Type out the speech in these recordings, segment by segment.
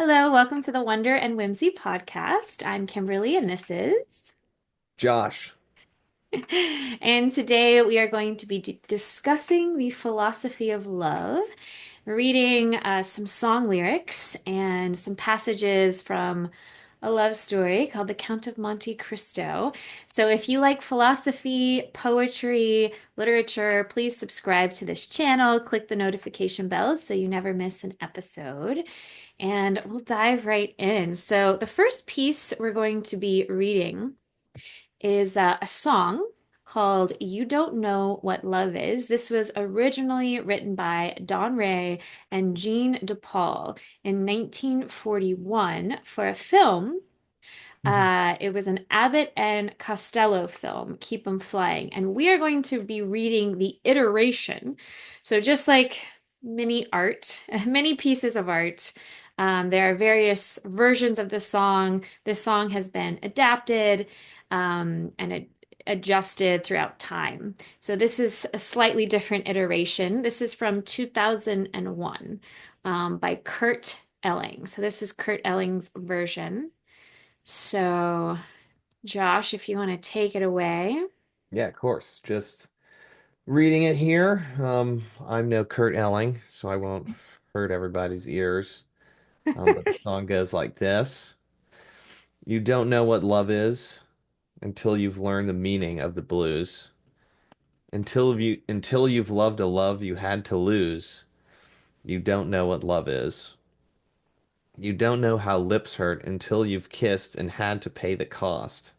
Hello, welcome to the Wonder and Whimsy podcast. I'm Kimberly and this is. Josh. And today we are going to be discussing the philosophy of love, reading some song lyrics and some passages from a love story called The Count of Monte Cristo. So if you like philosophy, poetry, literature, please subscribe to this channel, click the notification bell so you never miss an episode. And we'll dive right in. So, the first piece we're going to be reading is a song called You Don't Know What Love Is. This was originally written by Don Ray and Jean DePaul in 1941 for a film. It was an Abbott and Costello film, Keep 'Em Flying. And we are going to be reading the iteration. So, just like many art, many pieces of art, there are various versions of the song. This song has been adapted and adjusted throughout time. So, this is a slightly different iteration. This is from 2001 by Kurt Elling. So, this is Kurt Elling's version. So, Josh, if you want to take it away. Yeah, of course. Just reading it here. I'm no Kurt Elling, so I won't hurt everybody's ears. But the song goes like this. You don't know what love is until you've learned the meaning of the blues. Until you've loved a love you had to lose, you don't know what love is. You don't know how lips hurt until you've kissed and had to pay the cost.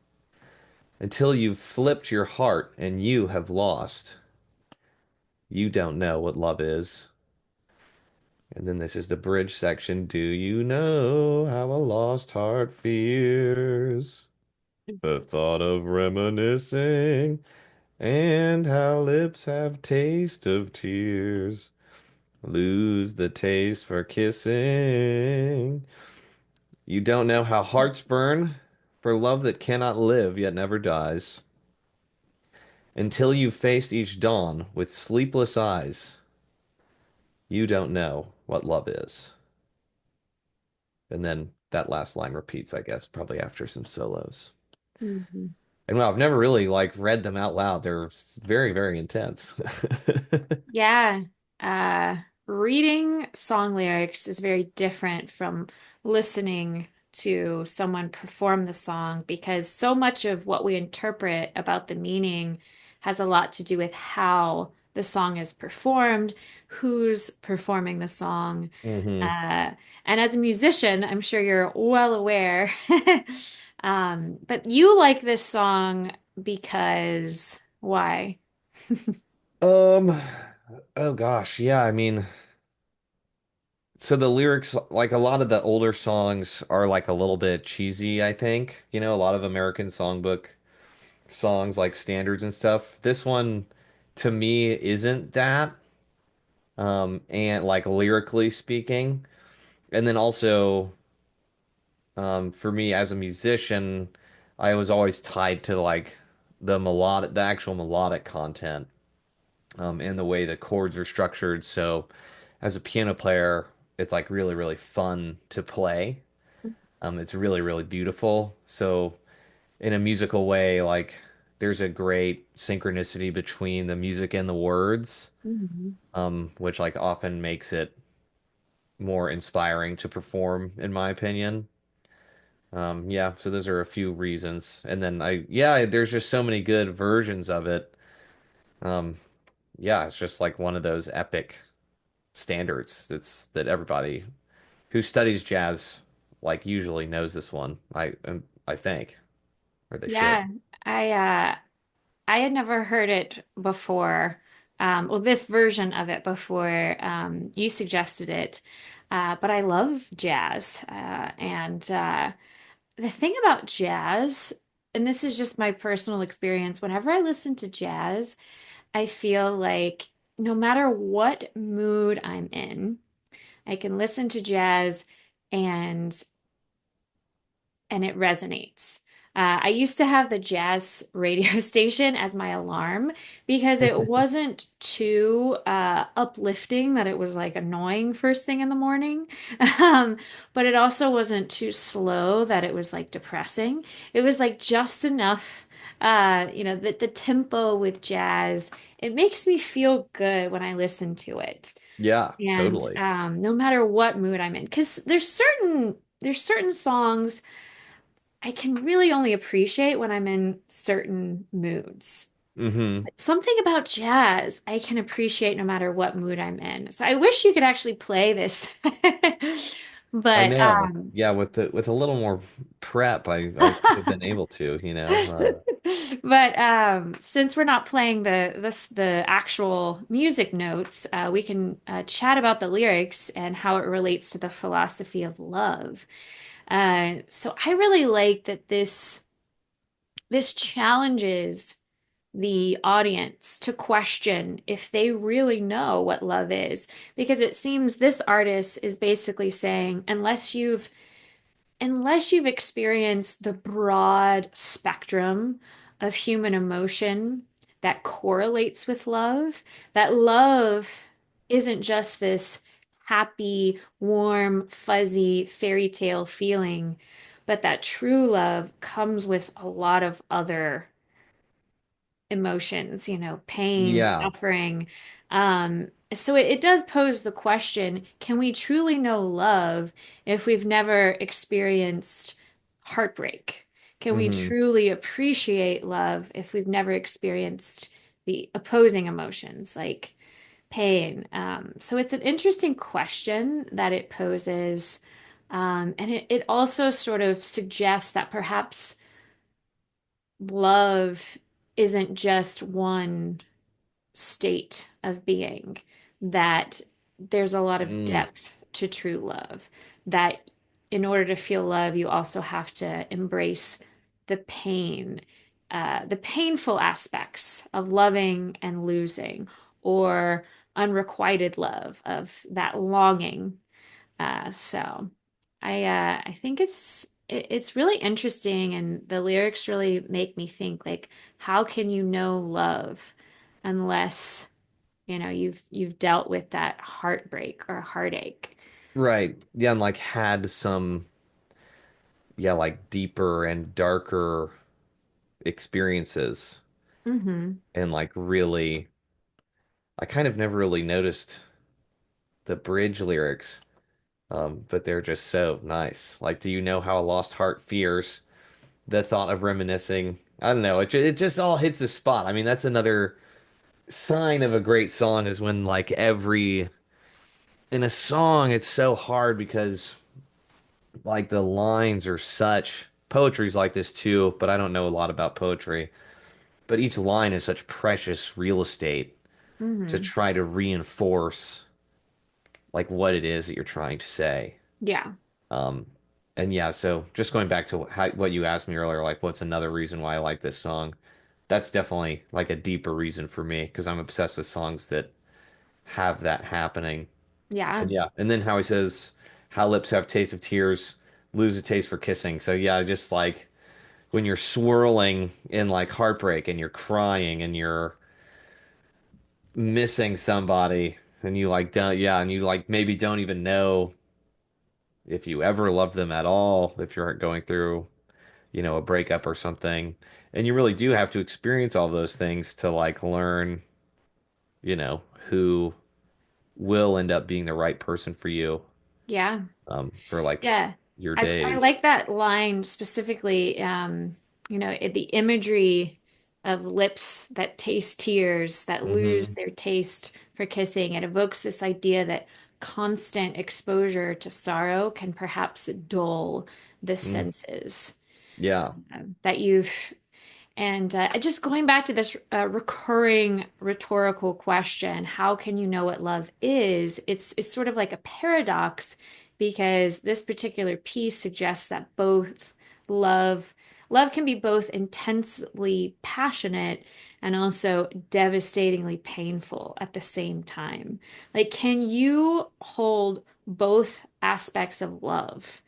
Until you've flipped your heart and you have lost. You don't know what love is. And then this is the bridge section. Do you know how a lost heart fears? The thought of reminiscing, and how lips have taste of tears. Lose the taste for kissing. You don't know how hearts burn for love that cannot live yet never dies. Until you've faced each dawn with sleepless eyes, you don't know what love is. And then that last line repeats, I guess, probably after some solos. Mhm. And well, I've never really like read them out loud. They're very, very intense. Yeah. Uh, Reading song lyrics is very different from listening to someone perform the song because so much of what we interpret about the meaning has a lot to do with how the song is performed, who's performing the song. hmm Uh, and as a musician, I'm sure you're well aware. But you like this song because why? Um, oh gosh, yeah, I mean, so the lyrics, like a lot of the older songs are like a little bit cheesy, I think. You know, a lot of American songbook songs like standards and stuff. This one to me isn't that. And like lyrically speaking. And then also for me as a musician, I was always tied to like the actual melodic content, and the way the chords are structured. So as a piano player, it's like really, really fun to play. It's really, really beautiful. So in a musical way, like there's a great synchronicity between the music and the words, Mhm. which like often makes it more inspiring to perform, in my opinion. Yeah, so those are a few reasons. And then yeah, there's just so many good versions of it. Um, yeah, it's just like one of those epic standards that everybody who studies jazz like usually knows this one. I think, or they should. Yeah, I had never heard it before. Well, this version of it before you suggested it. But I love jazz. And the thing about jazz, and this is just my personal experience, whenever I listen to jazz, I feel like no matter what mood I'm in, I can listen to jazz and and it resonates. I used to have the jazz radio station as my alarm because it wasn't too uplifting that it was like annoying first thing in the morning. Um, but it also wasn't too slow that it was like depressing. It was like just enough, the tempo with jazz, it makes me feel good when I listen to it. Yeah, And totally. no matter what mood I'm in, because there's certain songs I can really only appreciate when I'm in certain moods. Hmm. Something about jazz I can appreciate no matter what mood I'm in. So I wish you could actually play this. I But know. Yeah, with a little more prep, I could have been able to, you know. since we're not playing the actual music notes, we can chat about the lyrics and how it relates to the philosophy of love. So I really like that this challenges the audience to question if they really know what love is, because it seems this artist is basically saying unless you've experienced the broad spectrum of human emotion that correlates with love, that love isn't just this happy, warm, fuzzy fairy tale feeling, but that true love comes with a lot of other emotions, pain, Yeah. suffering. So it does pose the question, can we truly know love if we've never experienced heartbreak? Can we Hmm. truly appreciate love if we've never experienced the opposing emotions like pain? So it's an interesting question that it poses. And it also sort of suggests that perhaps love isn't just one state of being, that there's a lot of Mm. depth to true love, that in order to feel love, you also have to embrace the pain, the painful aspects of loving and losing, or unrequited love, of that longing. So I think it's really interesting, and the lyrics really make me think, like, how can you know love unless you've dealt with that heartbreak or heartache? Right. Yeah, and like had some, yeah, like deeper and darker experiences Hmm. and like really I kind of never really noticed the bridge lyrics, but they're just so nice. Like, do you know how a lost heart fears the thought of reminiscing? I don't know. It just all hits the spot. I mean, that's another sign of a great song is when like every in a song it's so hard because like the lines are such poetry's like this too, but I don't know a lot about poetry. But each line is such precious real estate to Hmm. try to reinforce like what it is that you're trying to say. Yeah. Um, and yeah, so just going back to what you asked me earlier, like what's another reason why I like this song? That's definitely like a deeper reason for me because I'm obsessed with songs that have that happening. Yeah. And yeah, and then how he says, "How lips have taste of tears, lose a taste for kissing." So yeah, just like when you're swirling in like heartbreak and you're crying and you're missing somebody and you like don't yeah, and you like maybe don't even know if you ever loved them at all, if you're going through, a breakup or something. And you really do have to experience all those things to like learn, who will end up being the right person for you, Yeah. for like Yeah. your I days. like that line specifically, the imagery of lips that taste tears, that lose Hmm. their taste for kissing. It evokes this idea that constant exposure to sorrow can perhaps dull the Mm. senses, Yeah. that you've and just going back to this recurring rhetorical question, how can you know what love is? It's sort of like a paradox, because this particular piece suggests that both love love can be both intensely passionate and also devastatingly painful at the same time. Like, can you hold both aspects of love?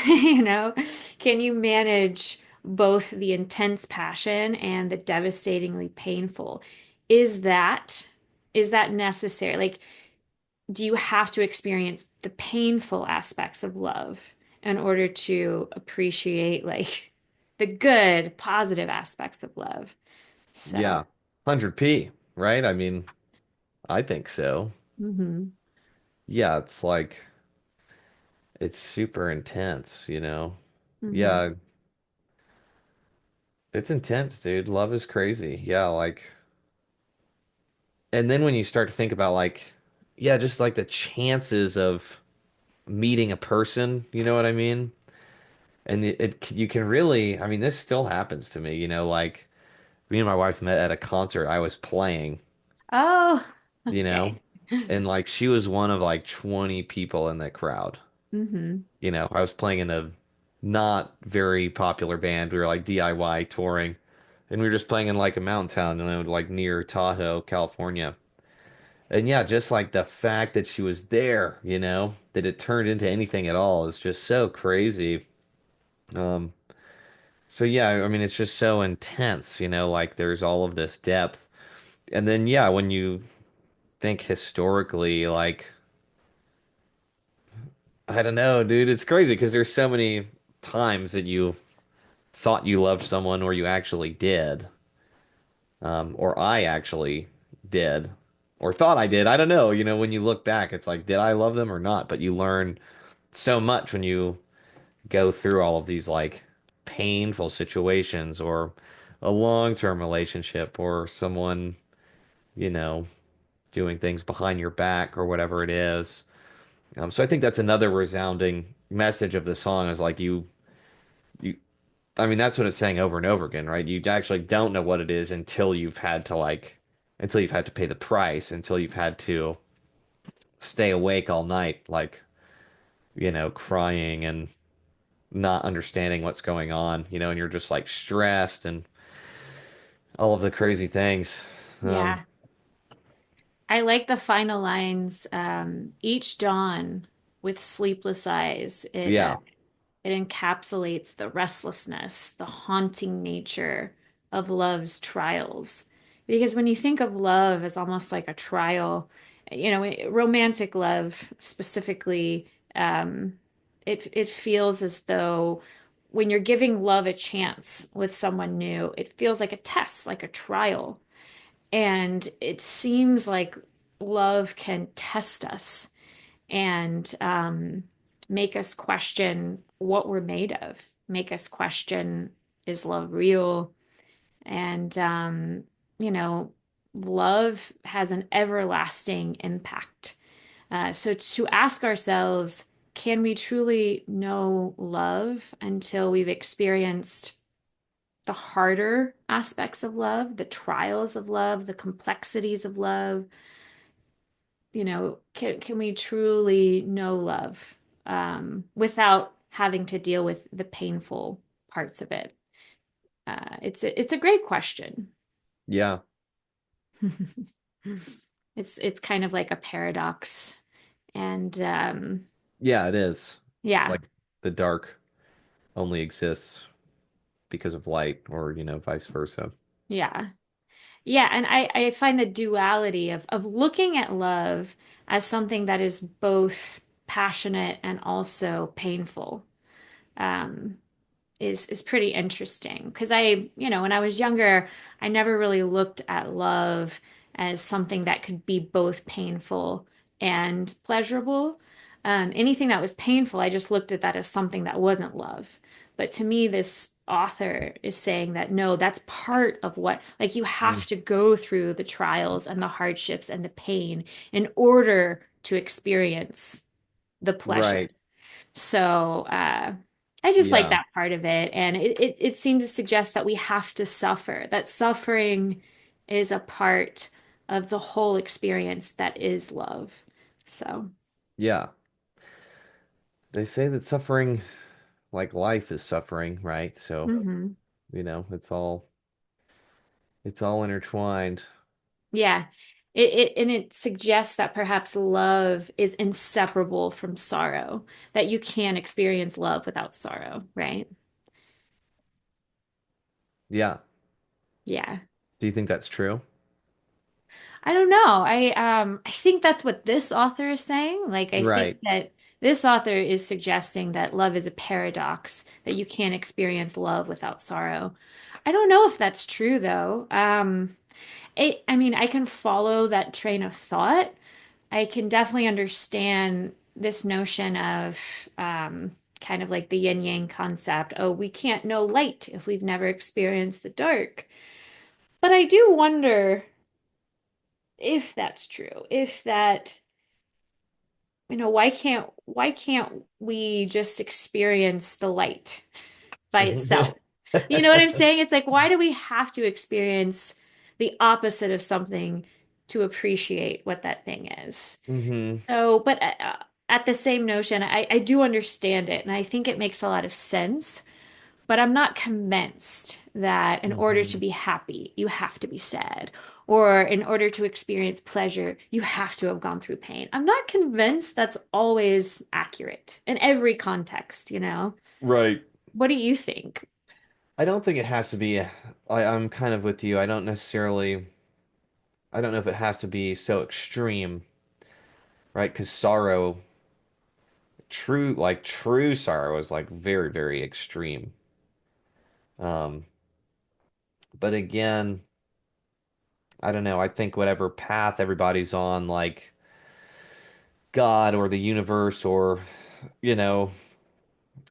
You know, can you manage both the intense passion and the devastatingly painful. Is that is that necessary? Like, do you have to experience the painful aspects of love in order to appreciate like the good, positive aspects of love? Yeah. So, 100p, right? I mean, I think so. mhm, Yeah, it's like it's super intense, you know? mhm. Yeah, it's intense, dude. Love is crazy. Yeah, like, and then when you start to think about like, yeah, just like the chances of meeting a person, you know what I mean? And you can really, I mean, this still happens to me, you know, like me and my wife met at a concert I was playing, Oh, you know, okay. and like she was one of like 20 people in that crowd. Hmm. You know, I was playing in a not very popular band. We were like DIY touring, and we were just playing in like a mountain town, you know, like near Tahoe, California. And yeah, just like the fact that she was there, you know, that it turned into anything at all is just so crazy. Um, so yeah, I mean, it's just so intense, you know, like there's all of this depth. And then yeah, when you think historically, like I don't know, dude, it's crazy because there's so many times that you thought you loved someone or you actually did, or I actually did, or thought I did. I don't know. You know, when you look back, it's like, did I love them or not? But you learn so much when you go through all of these like painful situations or a long-term relationship or someone, you know, doing things behind your back or whatever it is. So I think that's another resounding message of the song is like you I mean, that's what it's saying over and over again, right? You actually don't know what it is until you've had to pay the price, until you've had to stay awake all night, like, you know, crying and not understanding what's going on, you know, and you're just like stressed and all of the crazy things. Um, Yeah. I like the final lines. Each dawn with sleepless eyes. yeah, It encapsulates the restlessness, the haunting nature of love's trials. Because when you think of love as almost like a trial, you know, romantic love specifically, it feels as though when you're giving love a chance with someone new, it feels like a test, like a trial. And it seems like love can test us and make us question what we're made of, make us question, is love real? And, you know, love has an everlasting impact. So to ask ourselves, can we truly know love until we've experienced the harder aspects of love, the trials of love, the complexities of love? You know, can we truly know love without having to deal with the painful parts of it? It's a great question. yeah, It's kind of like a paradox, and yeah, it is. It's yeah, like the dark only exists because of light, or, you know, vice versa. yeah, yeah. And I find the duality of looking at love as something that is both passionate and also painful. Um, is pretty interesting because you know, when I was younger, I never really looked at love as something that could be both painful and pleasurable. Anything that was painful, I just looked at that as something that wasn't love. But to me, this author is saying that no, that's part of what, like, you Mm. have to go through the trials and the hardships and the pain in order to experience the pleasure. Right. So I just like Yeah. that part of it. And it seems to suggest that we have to suffer, that suffering is a part of the whole experience that is love. So, Yeah. They say that suffering, like life is suffering, right? So, mhm. you know, it's all intertwined. Yeah. And it suggests that perhaps love is inseparable from sorrow, that you can experience love without sorrow, right? Yeah. Yeah. Do you think that's true? I don't know. I think that's what this author is saying. Like I think Right. that this author is suggesting that love is a paradox, that you can't experience love without sorrow. I don't know if that's true though. I mean, I can follow that train of thought. I can definitely understand this notion of kind of like the yin yang concept. Oh, we can't know light if we've never experienced the dark. But I do wonder if that's true. If that, why can't we just experience the light by itself? You know what I'm saying? It's like, why do we have to experience the opposite of something to appreciate what that thing is? hmm So, but at the same notion, I do understand it, and I think it makes a lot of sense. But I'm not convinced that in order to hmm be happy, you have to be sad, or in order to experience pleasure, you have to have gone through pain. I'm not convinced that's always accurate in every context, you know? Right. What do you think? I don't think it has to be. I'm kind of with you. I don't know if it has to be so extreme, right? Because sorrow, true sorrow is like very, very extreme. Um, but again, I don't know. I think whatever path everybody's on, like God or the universe or, you know,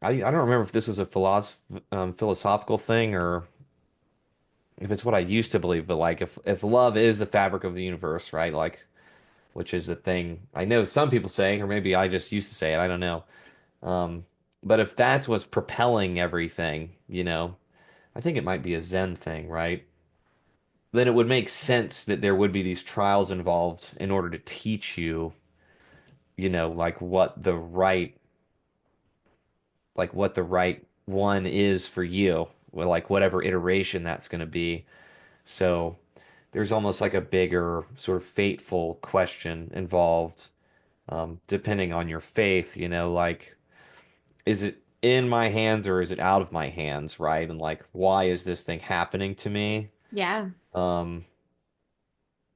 I don't remember if this was a philosophical thing or if it's what I used to believe, but like if love is the fabric of the universe, right? Like which is the thing I know some people say, or maybe I just used to say it, I don't know. Um, but if that's what's propelling everything, I think it might be a Zen thing, right? Then it would make sense that there would be these trials involved in order to teach you, like what the right one is for you, well, like whatever iteration that's going to be. So there's almost like a bigger sort of fateful question involved, depending on your faith, like is it in my hands or is it out of my hands, right? And like why is this thing happening to me? Yeah, Um,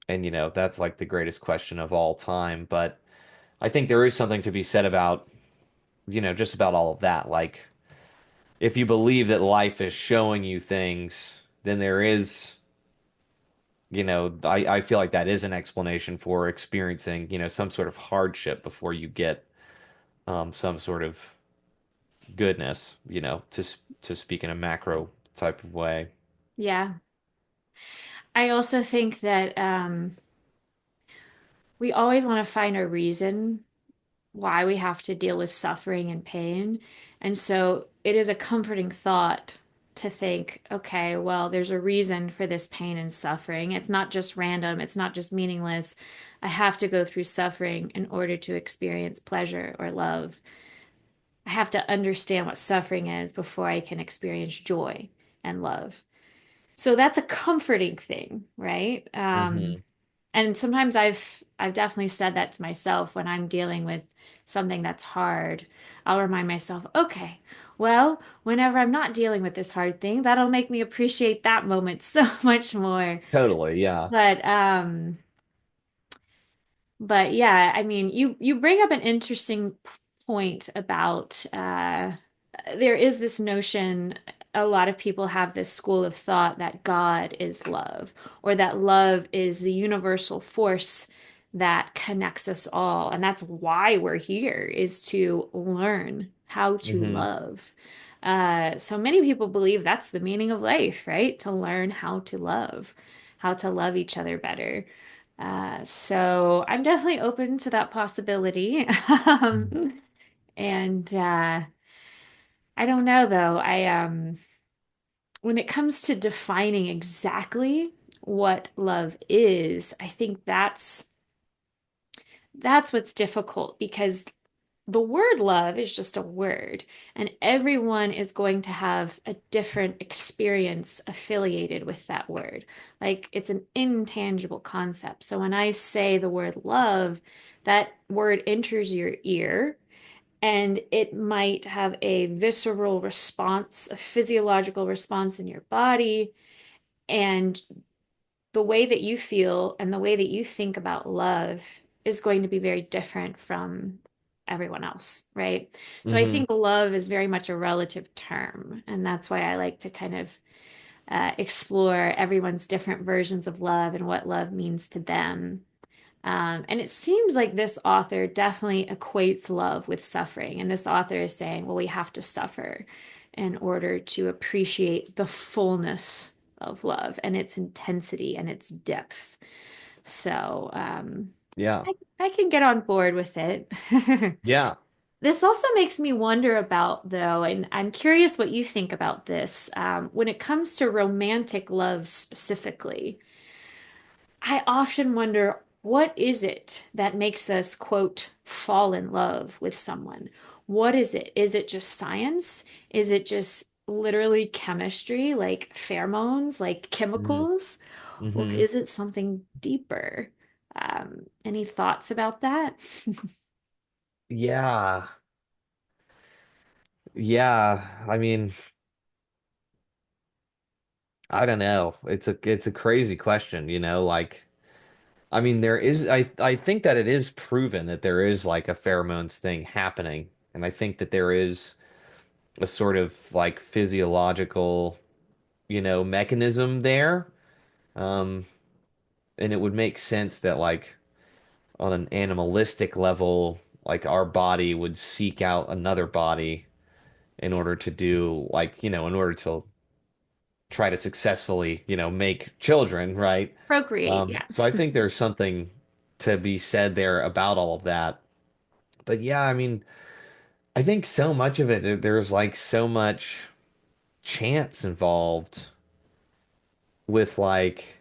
and that's like the greatest question of all time. But I think there is something to be said about, just about all of that. Like if you believe that life is showing you things, then there is, I feel like that is an explanation for experiencing, some sort of hardship before you get some sort of goodness, to speak in a macro type of way. yeah. I also think that we always want to find a reason why we have to deal with suffering and pain. And so it is a comforting thought to think, okay, well, there's a reason for this pain and suffering. It's not just random, it's not just meaningless. I have to go through suffering in order to experience pleasure or love. I have to understand what suffering is before I can experience joy and love. So that's a comforting thing, right? hmm And sometimes I've definitely said that to myself when I'm dealing with something that's hard. I'll remind myself, okay, well, whenever I'm not dealing with this hard thing, that'll make me appreciate that moment so much more. Totally, yeah. But but yeah, I mean, you bring up an interesting point about there is this notion, a lot of people have this school of thought that God is love, or that love is the universal force that connects us all. And that's why we're here, is to learn how to hmm love. So many people believe that's the meaning of life, right? To learn how to love each other better. So I'm definitely open to that possibility. And I don't know though. When it comes to defining exactly what love is, I think that's what's difficult because the word love is just a word, and everyone is going to have a different experience affiliated with that word. Like it's an intangible concept. So when I say the word love, that word enters your ear and it might have a visceral response, a physiological response in your body. And the way that you feel and the way that you think about love is going to be very different from everyone else, right? So I Hmm. think love is very much a relative term. And that's why I like to kind of explore everyone's different versions of love and what love means to them. And it seems like this author definitely equates love with suffering. And this author is saying, well, we have to suffer in order to appreciate the fullness of love and its intensity and its depth. So Yeah. I can get on board with it. Yeah. This also makes me wonder about, though, and I'm curious what you think about this, when it comes to romantic love specifically. I often wonder, what is it that makes us, quote, fall in love with someone? What is it? Is it just science? Is it just literally chemistry, like pheromones, like chemicals? Or Mm-hmm. is it something deeper? Any thoughts about that? Yeah. Yeah. I mean, I don't know. It's a crazy question, like I mean there is I think that it is proven that there is like a pheromones thing happening. And I think that there is a sort of like physiological, mechanism there. Um, and it would make sense that like on an animalistic level, like our body would seek out another body in order to do like, in order to try to successfully, make children, right? Procreate, yeah. So I think there's something to be said there about all of that. But yeah, I mean, I think so much of it, there's like so much chance involved with like,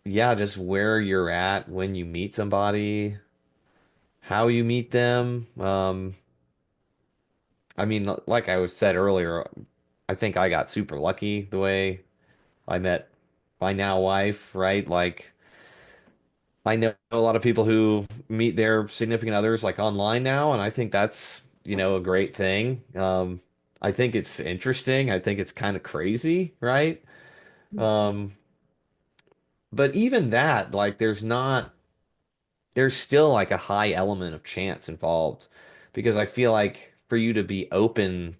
yeah, just where you're at when you meet somebody, how you meet them. I mean, like I was said earlier, I think I got super lucky the way I met my now wife, right? Like, I know a lot of people who meet their significant others like online now, and I think that's, a great thing. I think it's interesting. I think it's kind of crazy, right? Um, but even that, like, there's still like a high element of chance involved because I feel like for you to be open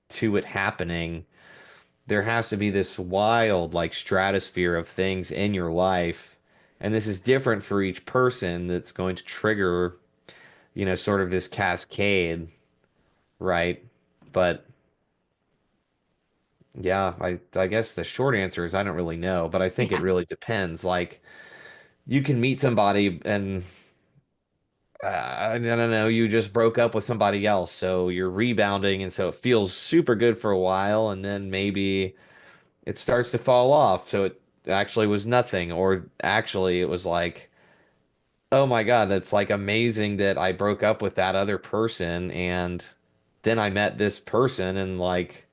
to it happening, there has to be this wild like stratosphere of things in your life. And this is different for each person that's going to trigger, sort of this cascade, right? But yeah, I guess the short answer is I don't really know, but I think it Yeah. really depends. Like you can meet somebody and I don't know, you just broke up with somebody else, so you're rebounding, and so it feels super good for a while, and then maybe it starts to fall off, so it actually was nothing, or actually it was like, oh my God, that's like amazing that I broke up with that other person, and then I met this person, and like,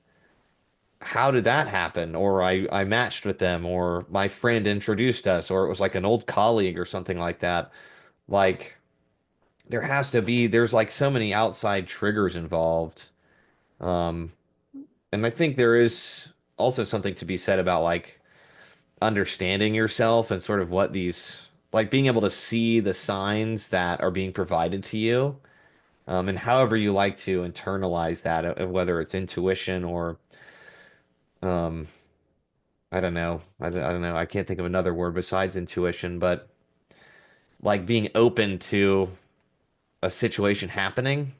how did that happen? Or I matched with them, or my friend introduced us, or it was like an old colleague or something like that. Like, there's like so many outside triggers involved. Um, and I think there is also something to be said about like understanding yourself and sort of what these, like being able to see the signs that are being provided to you, and however you like to internalize that, whether it's intuition or, um, I don't know, I don't know, I can't think of another word besides intuition, but like being open to a situation happening,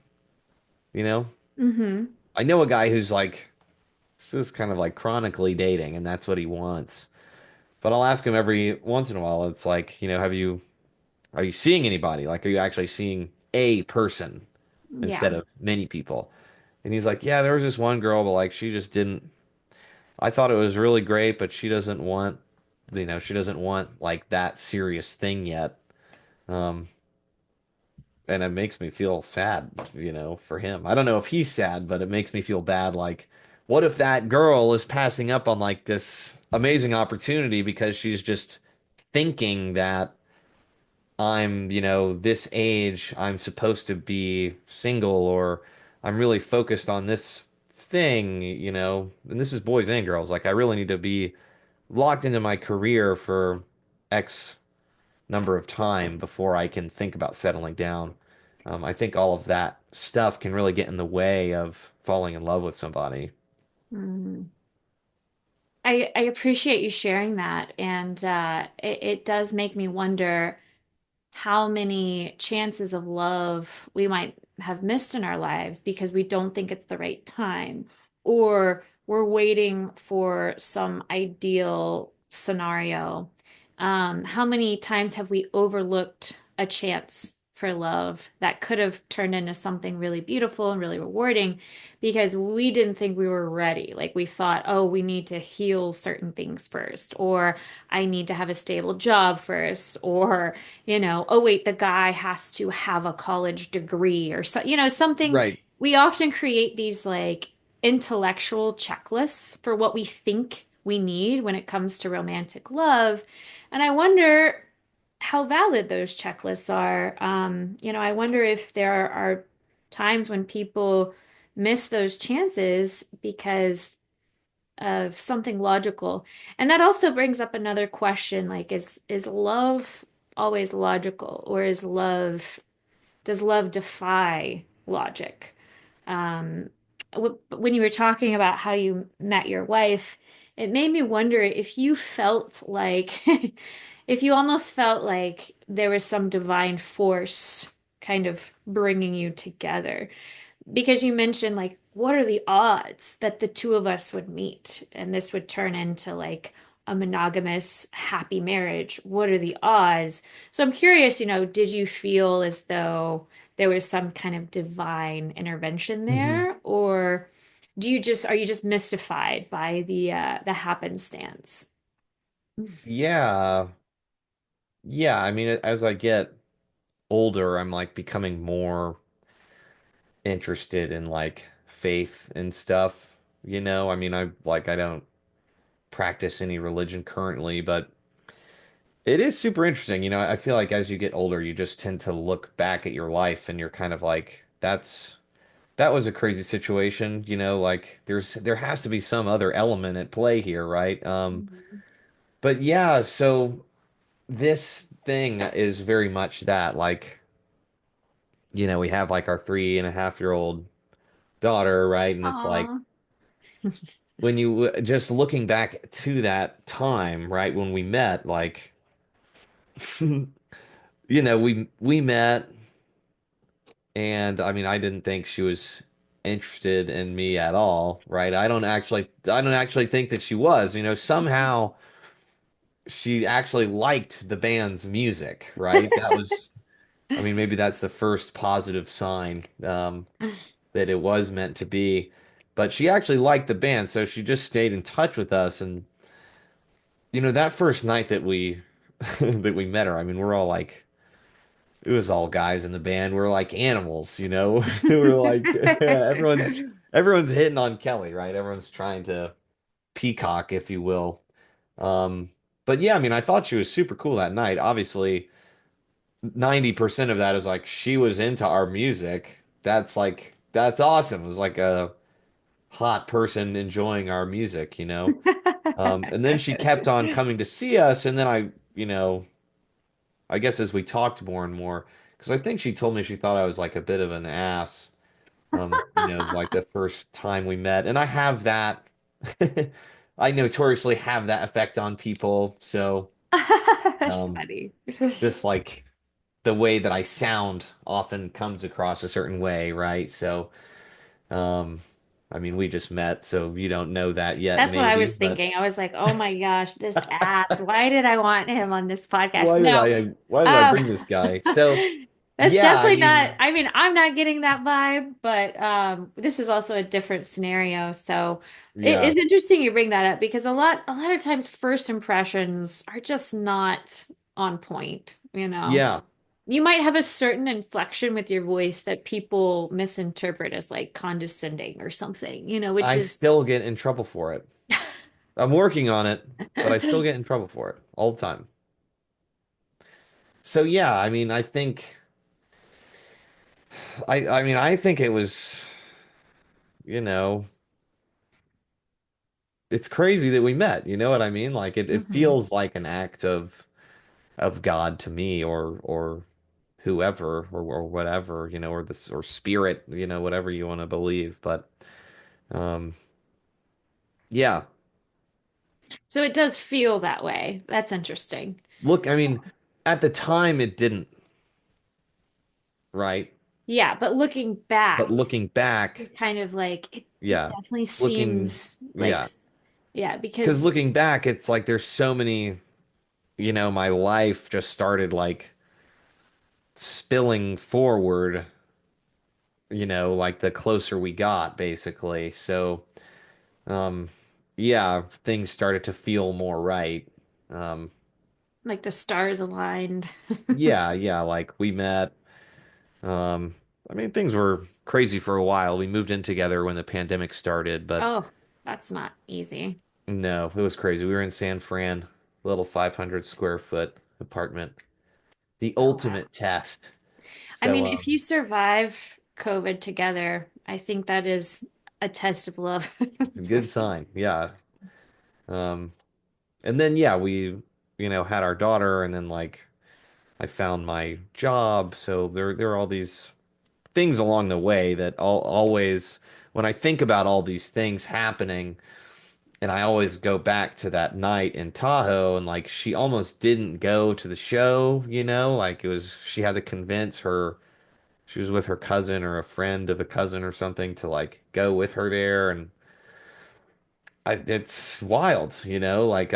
you know? Mm-hmm. I know a guy who's like, this is kind of like chronically dating, and that's what he wants. But I'll ask him every once in a while. It's like, are you seeing anybody? Like, are you actually seeing a person Yeah. instead of many people? And he's like, yeah, there was this one girl, but like, she just didn't. I thought it was really great, but she doesn't want like that serious thing yet. Um, and it makes me feel sad, for him. I don't know if he's sad, but it makes me feel bad. Like, what if that girl is passing up on like this amazing opportunity because she's just thinking that I'm, this age, I'm supposed to be single, or I'm really focused on this thing, and this is boys and girls. Like I really need to be locked into my career for X number of time before I can think about settling down. I think all of that stuff can really get in the way of falling in love with somebody. Mm. I appreciate you sharing that, and it does make me wonder how many chances of love we might have missed in our lives because we don't think it's the right time, or we're waiting for some ideal scenario. How many times have we overlooked a chance for love that could have turned into something really beautiful and really rewarding because we didn't think we were ready? Like we thought, oh, we need to heal certain things first, or I need to have a stable job first, or oh wait, the guy has to have a college degree or so, something. Right. We often create these like intellectual checklists for what we think we need when it comes to romantic love. And I wonder how valid those checklists are. I wonder if there are times when people miss those chances because of something logical. And that also brings up another question, like is love always logical, or does love defy logic? Um when you were talking about how you met your wife, it made me wonder if you felt like if you almost felt like there was some divine force kind of bringing you together, because you mentioned like what are the odds that the two of us would meet and this would turn into like a monogamous happy marriage? What are the odds? So I'm curious, did you feel as though there was some kind of divine intervention Hmm. there, or are you just mystified by the happenstance? Yeah. Yeah. I mean, as I get older, I'm like becoming more interested in like faith and stuff. I mean, I don't practice any religion currently, but it is super interesting. I feel like as you get older, you just tend to look back at your life and you're kind of like, that was a crazy situation, like there has to be some other element at play here, right? Mhm. But yeah, so this thing is very much that, like, we have like our 3.5-year-old daughter, right? And it's like Aw. when you just looking back to that time, right, when we met, like, we met, and I mean, I didn't think she was interested in me at all, right? I don't actually think that she was, somehow she actually liked the band's music, right? I mean, maybe that's the first positive sign, that it was meant to be. But she actually liked the band, so she just stayed in touch with us. And that first night that we that we met her, I mean, we're all like, it was all guys in the band. We're like animals. We're like everyone's hitting on Kelly, right? Everyone's trying to peacock, if you will. Um, but yeah, I mean, I thought she was super cool that night. Obviously, 90% of that is like she was into our music. That's awesome. It was like a hot person enjoying our music. And then she kept on coming to see us, and then I guess as we talked more and more, because I think she told me she thought I was like a bit of an ass, like the first time we met. And I have that. I notoriously have that effect on people. So, That's um, funny. just like the way that I sound often comes across a certain way, right? So, um, I mean, we just met, so you don't know that yet, That's what I maybe, was but thinking. I was like, oh my gosh, this ass. Why did I want him on this podcast? No. why did I Um, bring this guy? So, that's yeah, I definitely not, mean, I mean, I'm not getting that vibe, but this is also a different scenario. So it yeah, is interesting you bring that up because a lot of times first impressions are just not on point. yeah. You might have a certain inflection with your voice that people misinterpret as like condescending or something, which I is still get in trouble for it. I'm working on it, but I still get in trouble for it all the time. So yeah, I mean, I think it was, you know, it's crazy that we met. You know what I mean? Like it Hmm. feels like an act of God to me, or whoever, or whatever, or this, or spirit, whatever you want to believe. But um, yeah. So it does feel that way. That's interesting. Look, I mean, at the time it didn't, right? Yeah, but looking But back, looking back, it kind of like it yeah, definitely looking, seems like yeah, yeah, because because looking back, it's like there's so many, my life just started like spilling forward, like the closer we got, basically. So, um, yeah, things started to feel more right. Um, like the stars aligned. yeah, yeah, like we met. Um, I mean, things were crazy for a while. We moved in together when the pandemic started, but Oh, that's not easy. no, it was crazy. We were in San Fran, little 500 square foot apartment. The Oh wow. ultimate test. I So, mean, if you survive COVID together, I think that is a test of love it's a for good sure. sign. Yeah. Um, and then yeah, we, had our daughter, and then like I found my job. So there are all these things along the way that always, when I think about all these things happening, and I always go back to that night in Tahoe, and like she almost didn't go to the show, like she had to convince her, she was with her cousin or a friend of a cousin or something, to like go with her there. And it's wild, like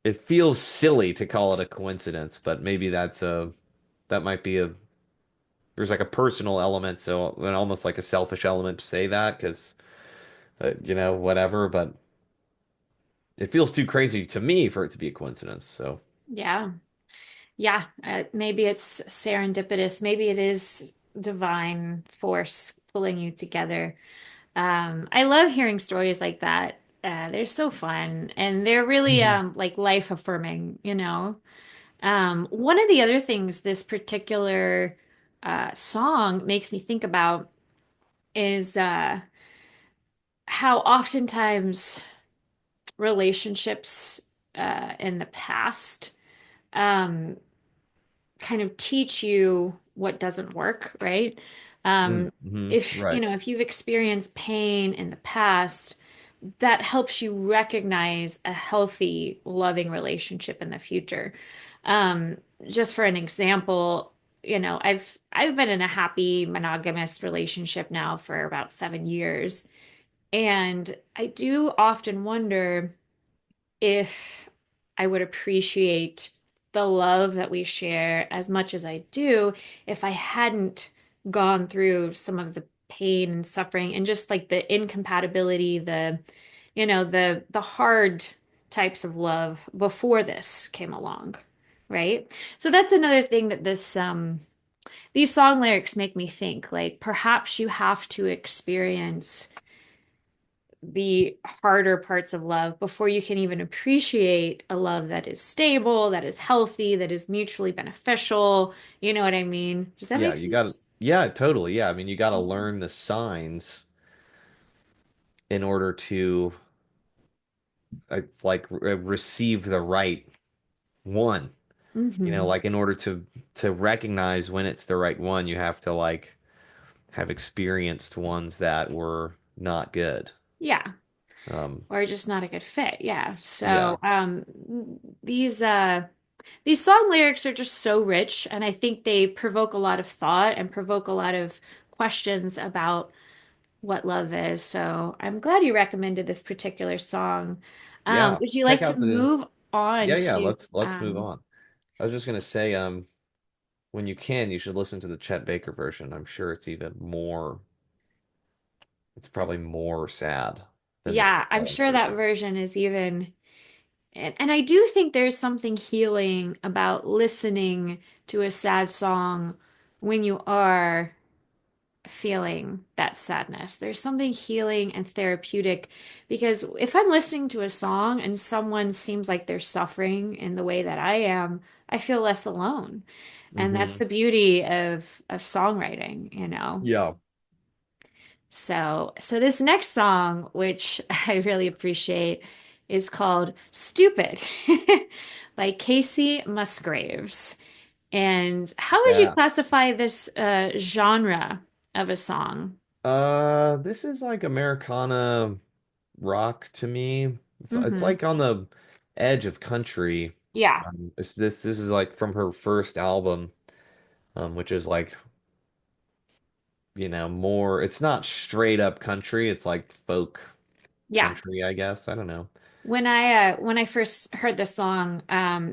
it feels silly to call it a coincidence, but maybe that might be there's like a personal element, so, and almost like a selfish element to say that, because, whatever, but it feels too crazy to me for it to be a coincidence. So, Yeah. Yeah. Maybe it's serendipitous. Maybe it is divine force pulling you together. I love hearing stories like that. They're so fun and they're really Mhm. like life affirming, you know. One of the other things this particular song makes me think about is how oftentimes relationships in the past um, kind of teach you what doesn't work, right? Mm-hmm. If you Right. know, if you've experienced pain in the past, that helps you recognize a healthy, loving relationship in the future. Um, just for an example, I've been in a happy monogamous relationship now for about 7 years, and I do often wonder if I would appreciate the love that we share as much as I do if I hadn't gone through some of the pain and suffering and just like the incompatibility, the hard types of love before this came along, right? So that's another thing that this these song lyrics make me think, like perhaps you have to experience the harder parts of love before you can even appreciate a love that is stable, that is healthy, that is mutually beneficial. You know what I mean? Does that Yeah, make you got to, sense? yeah, totally. Yeah. I mean, you got to learn the signs in order to, like, receive the right one. Hmm. Like in order to recognize when it's the right one, you have to like have experienced ones that were not good. Yeah. Um, Or just not a good fit. Yeah. yeah. So these these song lyrics are just so rich and I think they provoke a lot of thought and provoke a lot of questions about what love is. So I'm glad you recommended this particular song. Yeah. Would you Check like to out the, move on yeah, yeah, to let's move on. I was just gonna say, when you can, you should listen to the Chet Baker version. I'm sure it's probably more sad than the yeah, I'm Colin sure that version. version is even and I do think there's something healing about listening to a sad song when you are feeling that sadness. There's something healing and therapeutic because if I'm listening to a song and someone seems like they're suffering in the way that I am, I feel less alone. And that's Hmm. the beauty of songwriting, you know. Yeah. So this next song, which I really appreciate, is called Stupid by Kacey Musgraves. And how would you Yes. classify this genre of a song? This is like Americana rock to me. It's Hmm. like on the edge of country. Yeah, This is like from her first album, which is like, more, it's not straight up country, it's like folk yeah. country, I guess. I don't know. When I first heard the song,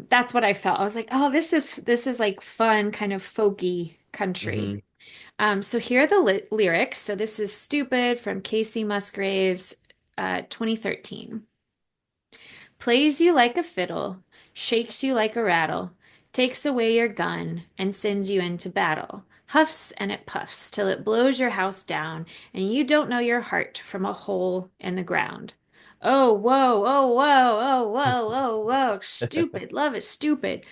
that's what I felt. I was like, oh, this is like fun, kind of folky country. Hmm. So here are the lyrics. So this is Stupid from Kacey Musgraves, 2013. Plays you like a fiddle, shakes you like a rattle, takes away your gun and sends you into battle. Huffs and it puffs till it blows your house down, and you don't know your heart from a hole in the ground. Oh, whoa, oh, whoa, oh, whoa, oh, whoa. Stupid. Love is stupid.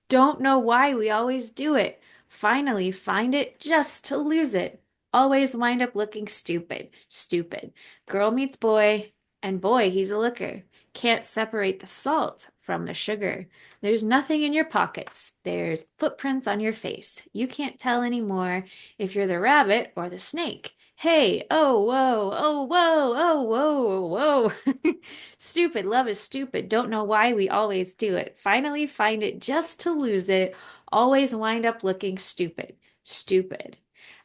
Don't know why we always do it. Finally, find it just to lose it. Always wind up looking stupid. Stupid. Girl meets boy, and boy, he's a looker. Can't separate the salt from the sugar. There's nothing in your pockets. There's footprints on your face. You can't tell anymore if you're the rabbit or the snake. Hey, oh, whoa, oh, whoa, oh, whoa, whoa. Stupid, love is stupid. Don't know why we always do it. Finally find it just to lose it. Always wind up looking stupid. Stupid.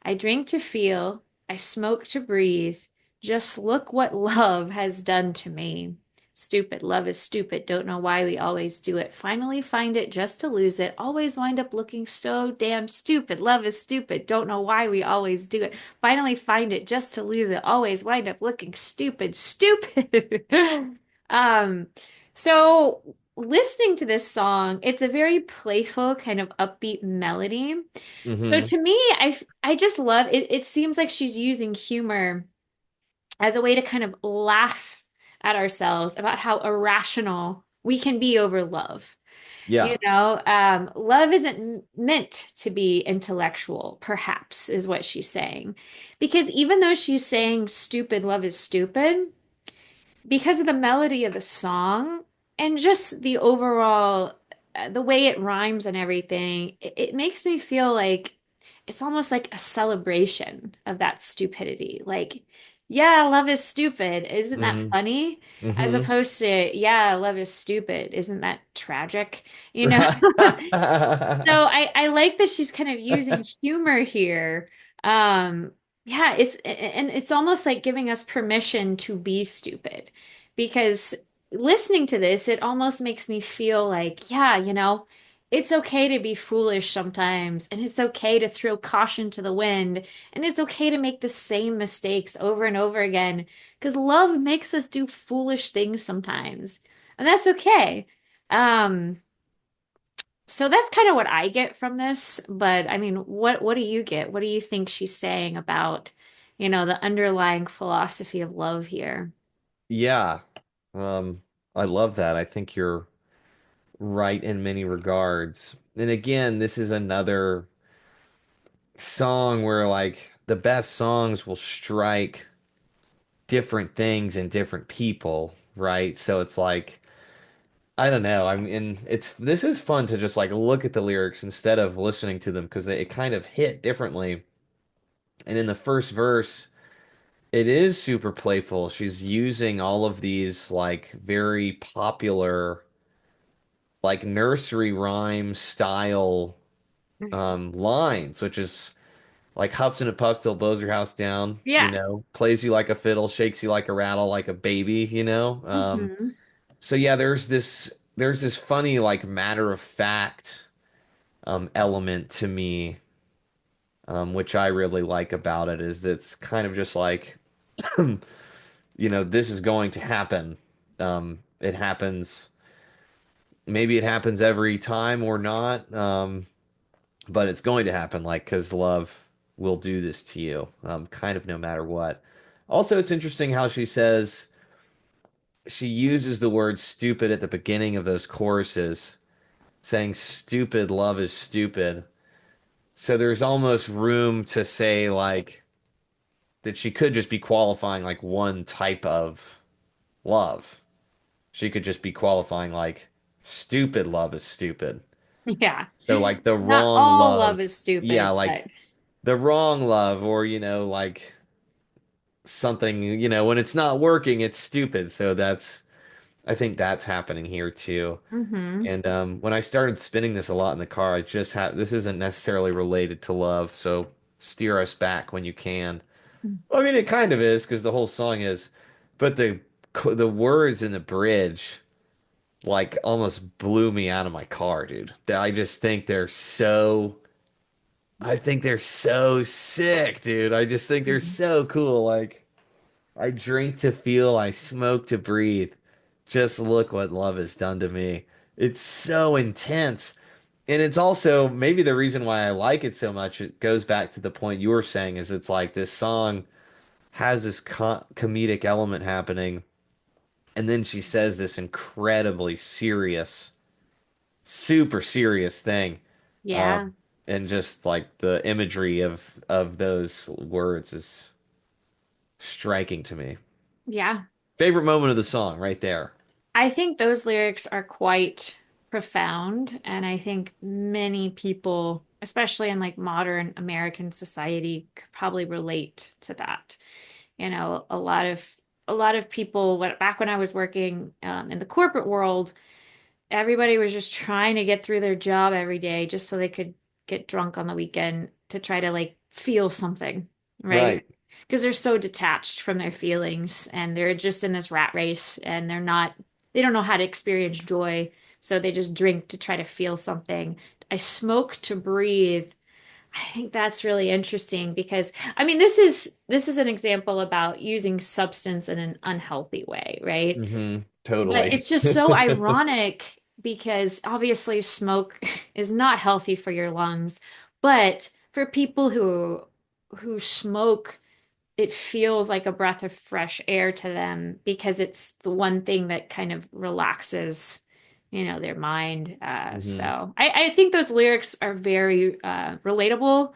I drink to feel, I smoke to breathe. Just look what love has done to me. Stupid, love is stupid. Don't know why we always do it. Finally find it just to lose it. Always wind up looking so damn stupid. Love is stupid. Don't know why we always do it. Finally find it just to lose it. Always wind up looking stupid. Stupid. Um, so listening to this song, it's a very playful kind of upbeat melody. So Hmm. to me, I just love it. It seems like she's using humor as a way to kind of laugh at ourselves about how irrational we can be over love. Yeah. Love isn't meant to be intellectual, perhaps, is what she's saying. Because even though she's saying stupid, love is stupid, because of the melody of the song and just the overall the way it rhymes and everything, it makes me feel like it's almost like a celebration of that stupidity. Like, yeah, love is stupid. Isn't that Hmm. funny? As Hmm. opposed to, yeah, love is stupid. Isn't that tragic? You know? So I like that she's kind of using humor here. Um, yeah, it's almost like giving us permission to be stupid because listening to this, it almost makes me feel like, yeah, it's okay to be foolish sometimes, and it's okay to throw caution to the wind, and it's okay to make the same mistakes over and over again because love makes us do foolish things sometimes, and that's okay. Um, so that's kind of what I get from this, but I mean, what do you get? What do you think she's saying about, the underlying philosophy of love here? Yeah. Um, I love that. I think you're right in many regards. And again, this is another song where like the best songs will strike different things in different people, right? So it's like, I don't know. I mean, this is fun to just like look at the lyrics instead of listening to them because it kind of hit differently. And in the first verse, it is super playful. She's using all of these like very popular like nursery rhyme style lines, which is like huffs and a puffs till blows your house down, Yeah. plays you like a fiddle, shakes you like a rattle, like a baby. Hmm. So yeah, there's this funny like matter of fact element to me, which I really like about it is it's kind of just like this is going to happen. It happens. Maybe it happens every time or not, but it's going to happen, like, because love. will do this to you, kind of no matter what. Also, it's interesting how she says she uses the word stupid at the beginning of those choruses, saying stupid love is stupid. So there's almost room to say like that she could just be qualifying like one type of love. She could just be qualifying like stupid love is stupid. Yeah. So like the Not wrong all love love, is yeah, stupid, but like the wrong love, or like something, when it's not working, it's stupid. So I think that's happening here too. hmm And when I started spinning this a lot in the car, I just have this isn't necessarily related to love, so steer us back when you can. Well, I mean, it kind of is because the whole song is, but the words in the bridge like almost blew me out of my car, dude. I just think I think they're so sick, dude. I just think they're so cool. Like, I drink to feel, I smoke to breathe. Just look what love has done to me. It's so intense. And it's also maybe the reason why I like it so much. It goes back to the point you were saying is it's like this song has this comedic element happening. And then she says this incredibly serious, super serious thing. Um, yeah, and just like the imagery of those words is striking to me. yeah. Favorite moment of the song right there. I think those lyrics are quite profound, and I think many people, especially in like modern American society, could probably relate to that. You know, a lot of people, back when I was working in the corporate world, everybody was just trying to get through their job every day just so they could get drunk on the weekend to try to like feel something, right? Right. Because they're so detached from their feelings and they're just in this rat race and they don't know how to experience joy. So they just drink to try to feel something. I smoke to breathe. I think that's really interesting because I mean this is an example about using substance in an unhealthy way, right? But Totally. it's just so ironic because obviously smoke is not healthy for your lungs, but for people who smoke, it feels like a breath of fresh air to them because it's the one thing that kind of relaxes, their mind. hmm So I think those lyrics are very relatable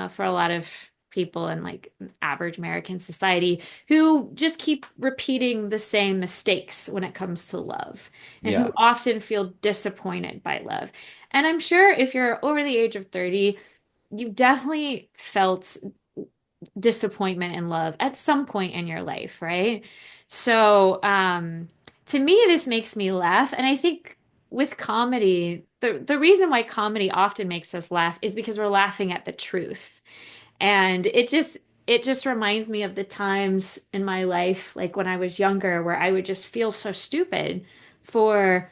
for a lot of people in like average American society who just keep repeating the same mistakes when it comes to love and who Yeah. often feel disappointed by love. And I'm sure if you're over the age of 30, you've definitely felt disappointment in love at some point in your life, right? So, to me, this makes me laugh. And I think with comedy, the reason why comedy often makes us laugh is because we're laughing at the truth. And it just reminds me of the times in my life, like when I was younger, where I would just feel so stupid for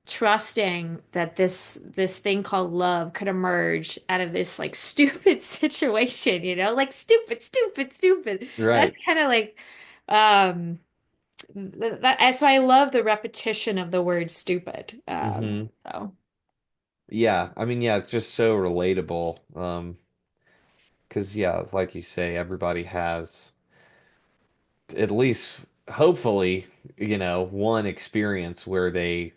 trusting that this thing called love could emerge out of this like stupid situation, like stupid, stupid, stupid. Right. That's kind of like um so I love the repetition of the word stupid. hmm So Yeah. I mean, yeah, it's just so relatable. 'Cause yeah, like you say, everybody has at least hopefully, one experience where they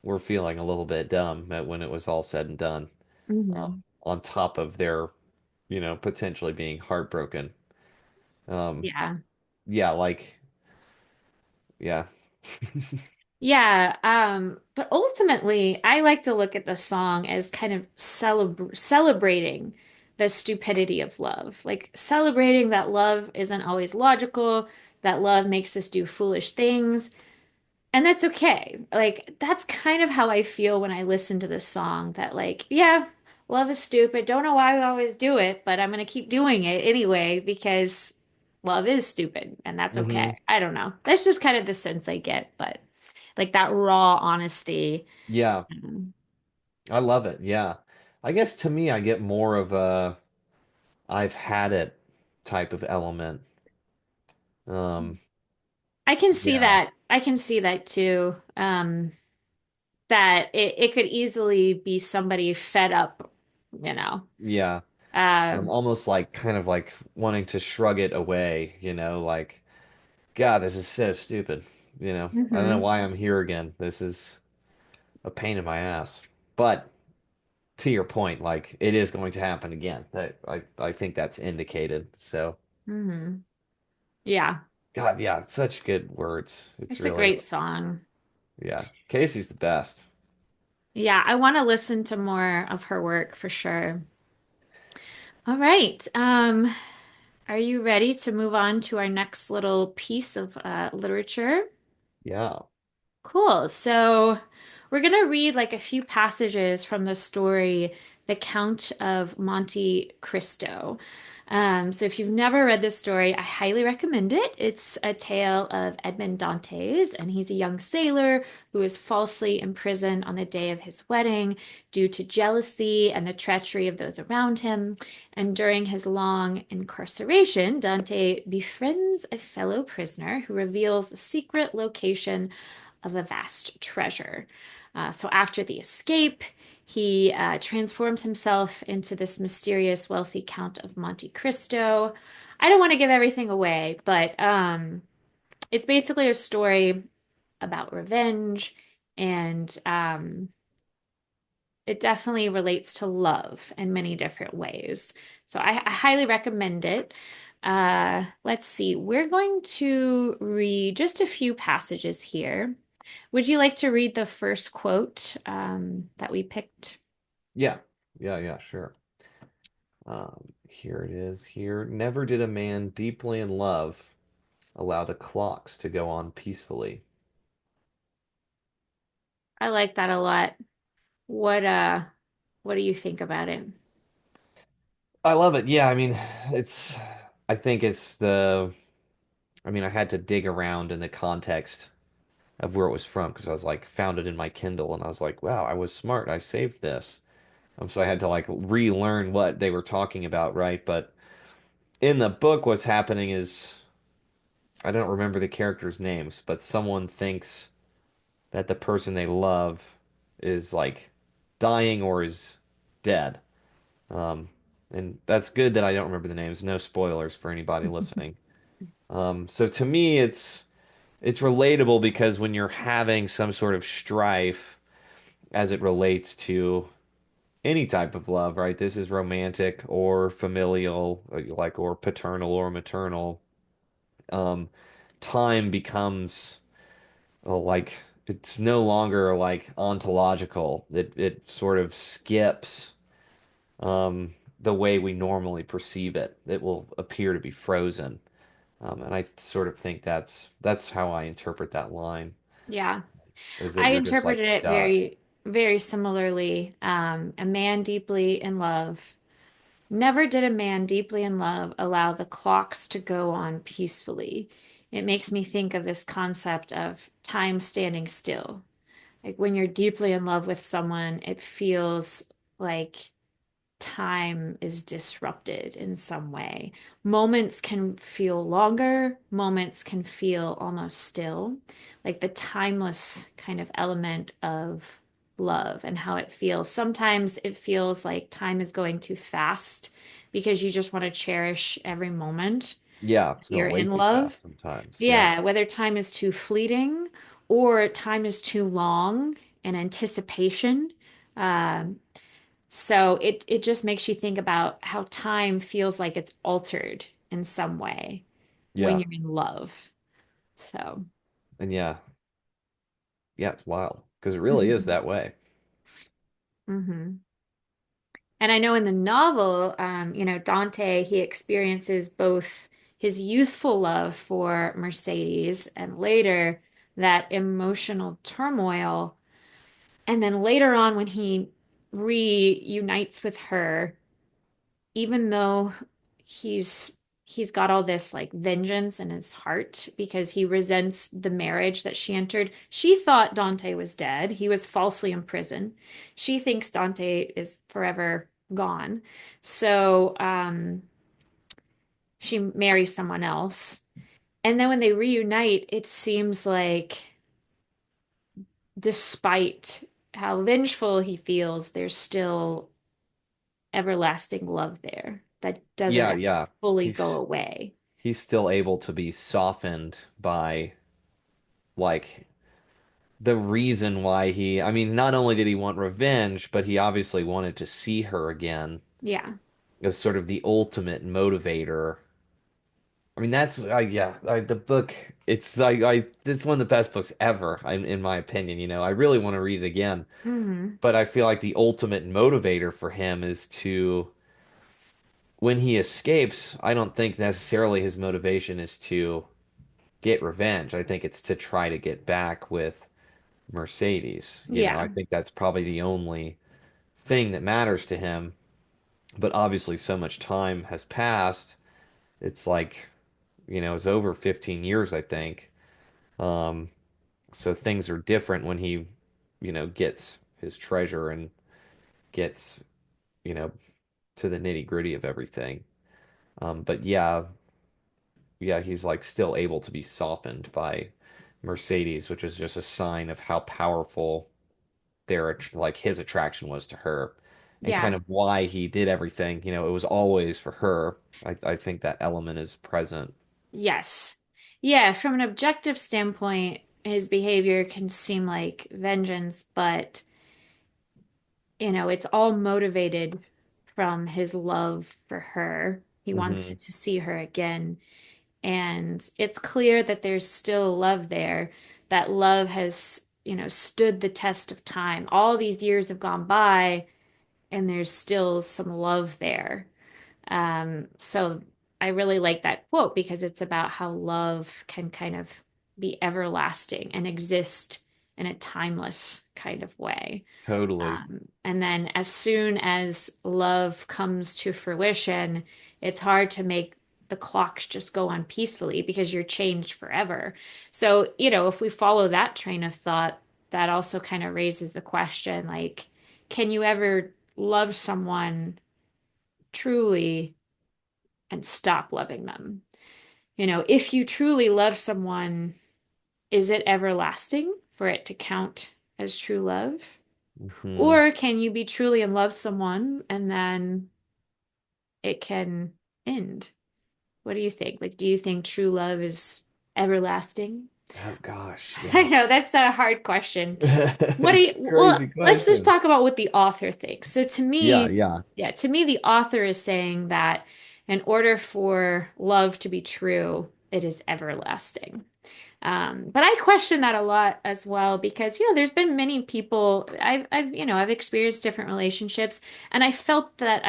were feeling a little bit dumb when it was all said and done. mhm. On top of their, potentially being heartbroken. Um, Yeah. yeah, like, yeah. Yeah, but ultimately, I like to look at the song as kind of celebrating the stupidity of love, like celebrating that love isn't always logical, that love makes us do foolish things, and that's okay. Like, that's kind of how I feel when I listen to this song, that like, yeah, love is stupid. Don't know why we always do it, but I'm gonna keep doing it anyway because love is stupid, and that's hmm okay. I don't know. That's just kind of the sense I get, but like that raw honesty. Yeah, Um, I love it. Yeah. I guess to me, I get more of a I've had it type of element. Um, I can see yeah. that. I can see that too. That it could easily be somebody fed up, you know. Yeah. Almost like kind of like wanting to shrug it away, like, God, this is so stupid. I don't know Hmm. why I'm here again. This is a pain in my ass. But to your point, like it is going to happen again. That I think that's indicated. So, Hmm. Yeah, God, yeah, such good words. It's it's a really, great song. yeah. Casey's the best. Yeah, I want to listen to more of her work for sure. All right. Are you ready to move on to our next little piece of literature? Yeah. Cool. So we're going to read like a few passages from the story, The Count of Monte Cristo. So if you've never read this story, I highly recommend it. It's a tale of Edmond Dantès, and he's a young sailor who is falsely imprisoned on the day of his wedding due to jealousy and the treachery of those around him. And during his long incarceration, Dante befriends a fellow prisoner who reveals the secret location of a vast treasure. So after the escape, he transforms himself into this mysterious, wealthy Count of Monte Cristo. I don't want to give everything away, but it's basically a story about revenge, and it definitely relates to love in many different ways. So I highly recommend it. Let's see, we're going to read just a few passages here. Would you like to read the first quote that we picked? Yeah. Yeah, yeah, sure. Here it is here. Never did a man deeply in love allow the clocks to go on peacefully. I like that a lot. What uh what do you think about it? I love it. Yeah, I mean, it's I think it's I had to dig around in the context of where it was from because I was like found it in my Kindle and I was like, wow, I was smart. I saved this. So I had to like relearn what they were talking about, right? But in the book, what's happening is I don't remember the characters' names, but someone thinks that the person they love is like dying or is dead. Um, and that's good that I don't remember the names. No spoilers for anybody listening. So to me, it's relatable because when you're having some sort of strife as it relates to any type of love, right? This is romantic or familial, like or paternal or maternal. Um, time becomes like it's no longer like ontological. It sort of skips the way we normally perceive it. It will appear to be frozen. And I sort of think that's how I interpret that line, Yeah, is that I you're just like interpreted it stuck. very similarly. A man deeply in love. Never did a man deeply in love allow the clocks to go on peacefully. It makes me think of this concept of time standing still. Like when you're deeply in love with someone, it feels like time is disrupted in some way. Moments can feel longer, moments can feel almost still, like the timeless kind of element of love and how it feels. Sometimes it feels like time is going too fast because you just want to cherish every moment Yeah, it's you're going way in too love. fast sometimes. Yeah. Yeah, whether time is too fleeting or time is too long in anticipation. Um, so it just makes you think about how time feels like it's altered in some way when Yeah. you're in love. So, And yeah, yeah, it's wild because it really is hmm. that way. And I know in the novel, Dante, he experiences both his youthful love for Mercedes and later that emotional turmoil. And then later on, when he reunites with her, even though he's he's got all this like vengeance in his heart because he resents the marriage that she entered. She thought Dante was dead. He was falsely imprisoned. She thinks Dante is forever gone. So she marries someone else. And then when they reunite, it seems like despite how vengeful he feels, there's still everlasting love there that doesn't Yeah, ever yeah. fully go He's away. he's still able to be softened by like the reason why I mean, not only did he want revenge, but he obviously wanted to see her again. Yeah. It was sort of the ultimate motivator. I mean, that's yeah, the book. It's like it's one of the best books ever, in my opinion. I really want to read it again, Hmm. but I feel like the ultimate motivator for him is to when he escapes. I don't think necessarily his motivation is to get revenge. I think it's to try to get back with Mercedes. I Yeah. think that's probably the only thing that matters to him. But obviously, so much time has passed. It's like, it's over 15 years, I think. Um, so things are different when he, gets his treasure and gets, you know, to the nitty-gritty of everything. But yeah, yeah, he's like still able to be softened by Mercedes, which is just a sign of how powerful like his attraction was to her and kind Yeah. of why he did everything. It was always for her. I think that element is present. Yes. Yeah, from an objective standpoint, his behavior can seem like vengeance, but it's all motivated from his love for her. He wants Hmm. to see her again. And it's clear that there's still love there. That love has, stood the test of time. All these years have gone by, and there's still some love there. So I really like that quote because it's about how love can kind of be everlasting and exist in a timeless kind of way. Totally. And then as soon as love comes to fruition, it's hard to make the clocks just go on peacefully because you're changed forever. So, if we follow that train of thought, that also kind of raises the question like, can you ever love someone truly and stop loving them? If you truly love someone, is it everlasting for it to count as true love? Hmm. Or can you be truly in love with someone and then it can end? What do you think? Like, do you think true love is everlasting? Oh gosh, I yeah. know that's a hard question. What do It's you, a well, crazy let's just question. talk about what the author thinks. So to Yeah, me, yeah. yeah, to me, the author is saying that in order for love to be true, it is everlasting. But I question that a lot as well because, there's been many people I've experienced different relationships and I felt that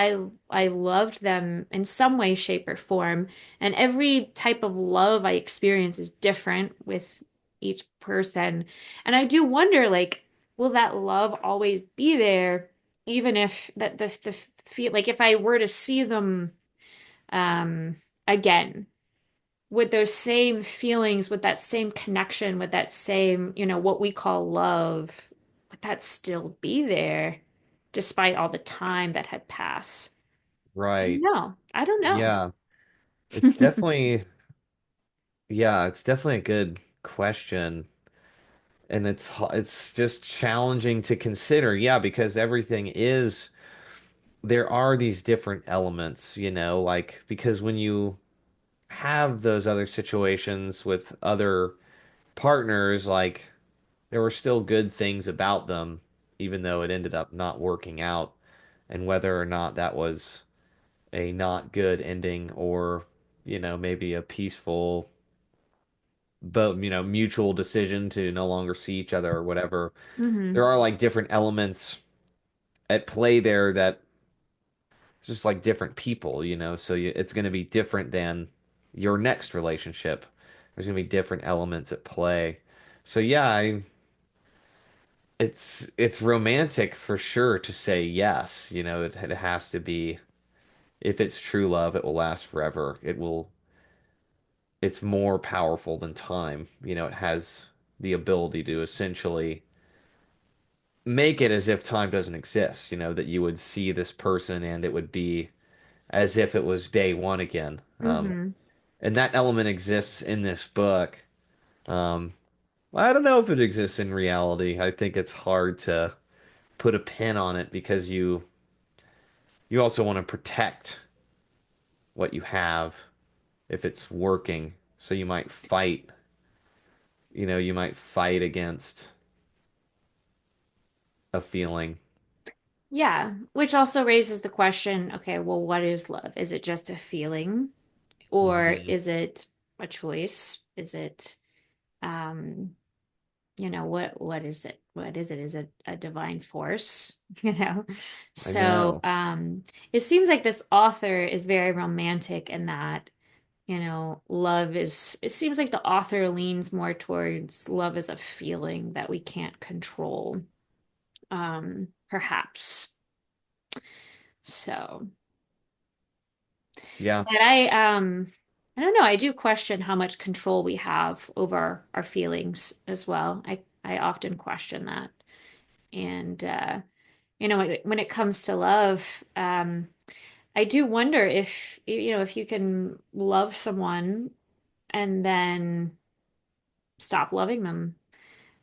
I loved them in some way, shape, or form. And every type of love I experience is different with each person. And I do wonder, like, will that love always be there, even if that the feel like if I were to see them um again? With those same feelings, with that same connection, with that same, what we call love, would that still be there despite all the time that had passed? I don't Right. know. I don't know. Yeah. It's definitely yeah, it's definitely a good question. And it's just challenging to consider. Yeah, because everything is there are these different elements, like because when you have those other situations with other partners, like there were still good things about them, even though it ended up not working out, and whether or not that was a not good ending or, maybe a peaceful but mutual decision to no longer see each other or whatever. There Hmm. are like different elements at play there that it's just like different people, so it's going to be different than your next relationship. There's going to be different elements at play. So yeah, it's romantic for sure to say yes. It has to be if it's true love, it will last forever. It's more powerful than time. It has the ability to essentially make it as if time doesn't exist, that you would see this person and it would be as if it was day one again. Hmm. And that element exists in this book. Um, I don't know if it exists in reality. I think it's hard to put a pin on it because you also want to protect what you have if it's working. So you might fight, you might fight against a feeling. Yeah, which also raises the question, okay, well, what is love? Is it just a feeling or Hmm. is it a choice? Is it um what is it? What is it? Is it a divine force? You know? I So, know. it seems like this author is very romantic in that, love is, it seems like the author leans more towards love as a feeling that we can't control, perhaps. So, Yeah, but I don't know, I do question how much control we have over our feelings as well. I often question that. And when it comes to love, I do wonder if if you can love someone and then stop loving them.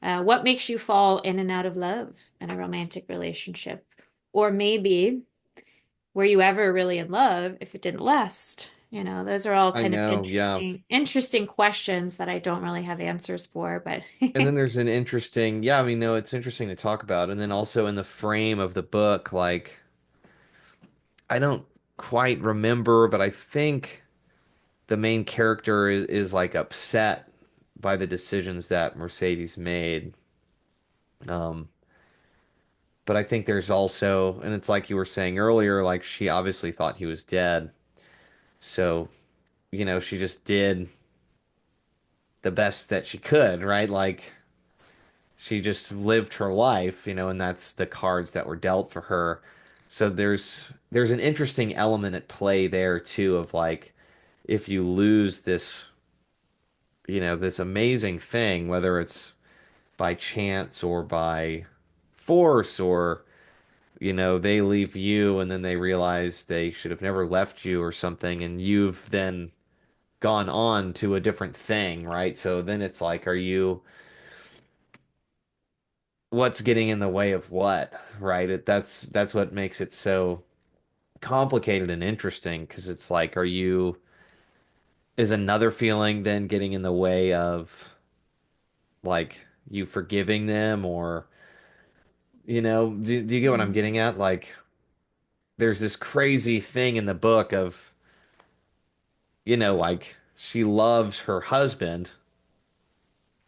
What makes you fall in and out of love in a romantic relationship? Or maybe were you ever really in love if it didn't last? Those are all I kind of know. Yeah. interesting questions that I don't really have answers for, but And then there's an interesting, yeah, I mean, no, it's interesting to talk about. And then also in the frame of the book, like, I don't quite remember, but I think the main character is like upset by the decisions that Mercedes made. Um, but I think there's also, and it's like you were saying earlier, like she obviously thought he was dead. So, she just did the best that she could, right? Like she just lived her life, and that's the cards that were dealt for her. So there's an interesting element at play there too of like if you lose this, this amazing thing, whether it's by chance or by force or they leave you and then they realize they should have never left you or something and you've then gone on to a different thing, right? So then it's like, are you what's getting in the way of what, right? That's what makes it so complicated and interesting because it's like, is another feeling then getting in the way of like you forgiving them or do you get what I'm Mm. getting at? Like there's this crazy thing in the book of, like she loves her husband,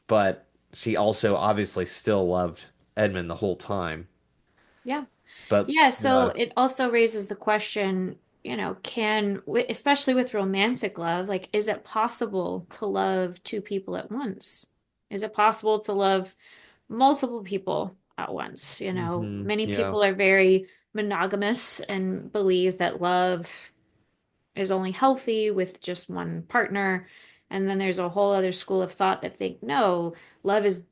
but she also obviously still loved Edmund the whole time. Yeah. But Yeah, so uh, it also raises the question, especially with romantic love, like, is it possible to love two people at once? Is it possible to love multiple people at once? Many yeah, people are very monogamous and believe that love is only healthy with just one partner. And then there's a whole other school of thought that think, no, love is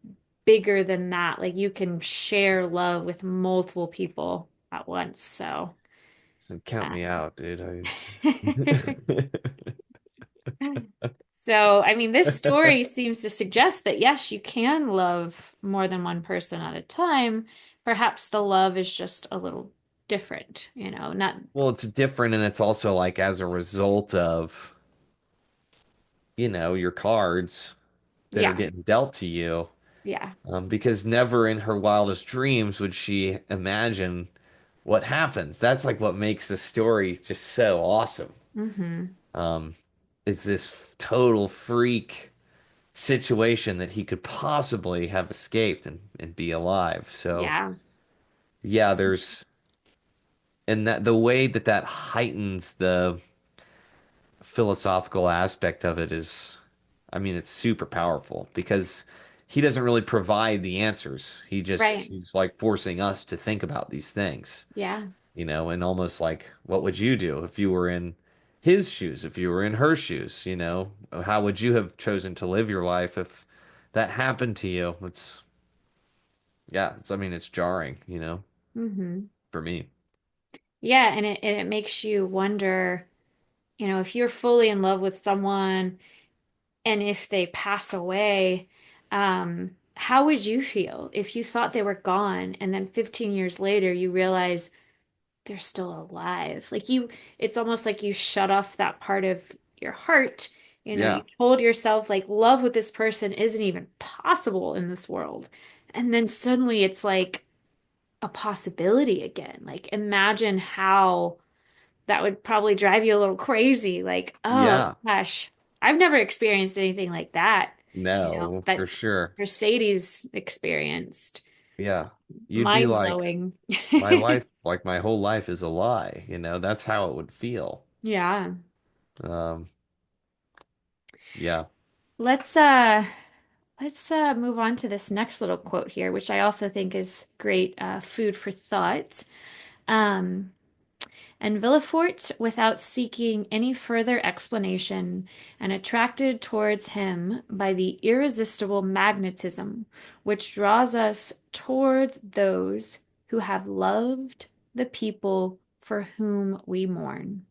bigger than that. Like you can share love with multiple people at once. So, so count me um, out, dude. so I mean, this story seems to suggest that yes, you can love more than one person at a time. Perhaps the love is just a little different, not, Well, it's different, and it's also like as a result of, your cards that are yeah, getting dealt to you. yeah. Because never in her wildest dreams would she imagine what happens. That's like what makes the story just so awesome. Hmm. Um, it's this total freak situation that he could possibly have escaped and be alive. So, Yeah. yeah, and that the way that that heightens the philosophical aspect of it is, I mean, it's super powerful because he doesn't really provide the answers. Right. He's like forcing us to think about these things, Yeah. and almost like, what would you do if you were in his shoes, if you were in her shoes, How would you have chosen to live your life if that happened to you? Yeah, I mean, it's jarring, Hmm. for me. Yeah, and it makes you wonder, if you're fully in love with someone and if they pass away, how would you feel if you thought they were gone and then 15 years later you realize they're still alive. Like you, it's almost like you shut off that part of your heart. You Yeah. told yourself like love with this person isn't even possible in this world. And then suddenly it's like a possibility again. Like imagine how that would probably drive you a little crazy. Like, oh Yeah. gosh, I've never experienced anything like that, No, for that sure. Mercedes experienced. Yeah. You'd be Mind like, blowing. my life, like my whole life is a lie. That's how it would feel. Yeah. Um, yeah. Let's uh let's move on to this next little quote here, which I also think is great food for thought. Um, and Villefort, without seeking any further explanation, and attracted towards him by the irresistible magnetism which draws us towards those who have loved the people for whom we mourn,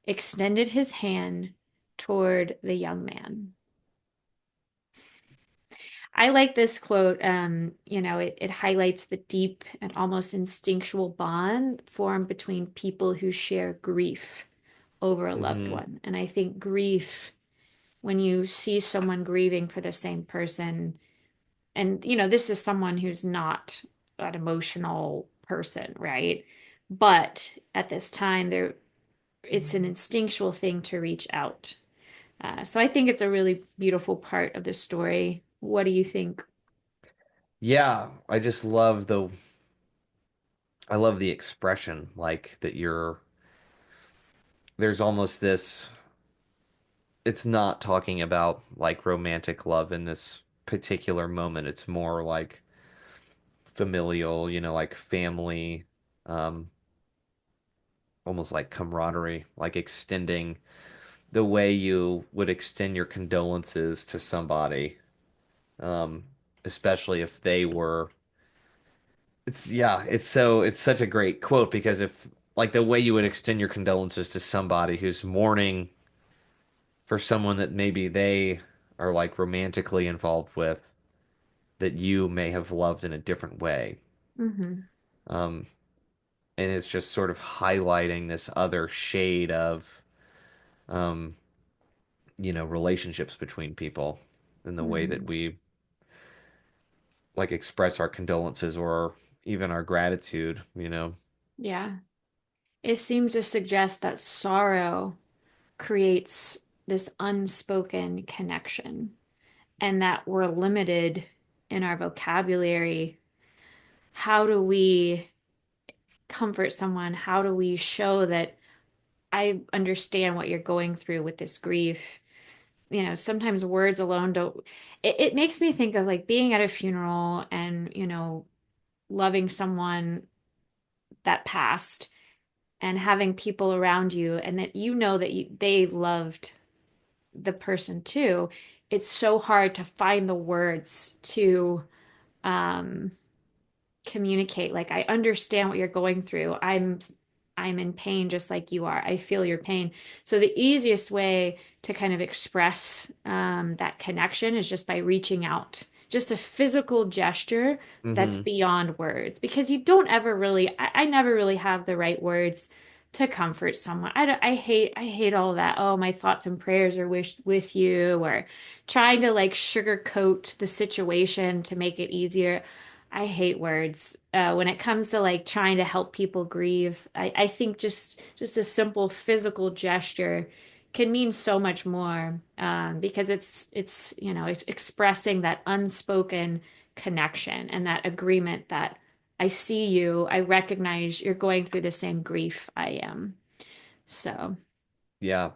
extended his hand toward the young man. I like this quote. It highlights the deep and almost instinctual bond formed between people who share grief over a loved Hmm. one. And I think grief, when you see someone grieving for the same person, and this is someone who's not an emotional person, right? But at this time, it's an instinctual thing to reach out. So I think it's a really beautiful part of the story. What do you think? Yeah. I love the expression, like that there's almost this, it's not talking about like romantic love in this particular moment. It's more like familial, like family, um, almost like camaraderie, like extending the way you would extend your condolences to somebody, um, especially if they were. It's such a great quote because if like the way you would extend your condolences to somebody who's mourning for someone that maybe they are like romantically involved with that you may have loved in a different way. Hmm. Um, and it's just sort of highlighting this other shade of um, relationships between people in the way that Hmm. we like express our condolences or even our gratitude. Yeah. It seems to suggest that sorrow creates this unspoken connection and that we're limited in our vocabulary. How do we comfort someone? How do we show that I understand what you're going through with this grief? Sometimes words alone don't. It makes me think of like being at a funeral and, loving someone that passed and having people around you and that that they loved the person too. It's so hard to find the words to um communicate like I understand what you're going through. I'm in pain just like you are. I feel your pain. So the easiest way to kind of express that connection is just by reaching out, just a physical gesture that's Hmm. beyond words, because you don't ever really, I never really have the right words to comfort someone. I hate all that. Oh, my thoughts and prayers are with you, or trying to like sugarcoat the situation to make it easier. I hate words. When it comes to like trying to help people grieve, I think just a simple physical gesture can mean so much more because it's expressing that unspoken connection and that agreement that I see you, I recognize you're going through the same grief I am. So, Yeah,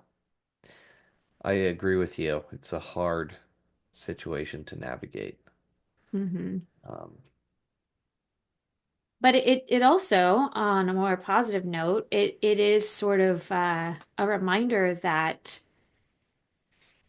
I agree with you. It's a hard situation to navigate. mhm. Um, But it also, on a more positive note, it is sort of a reminder that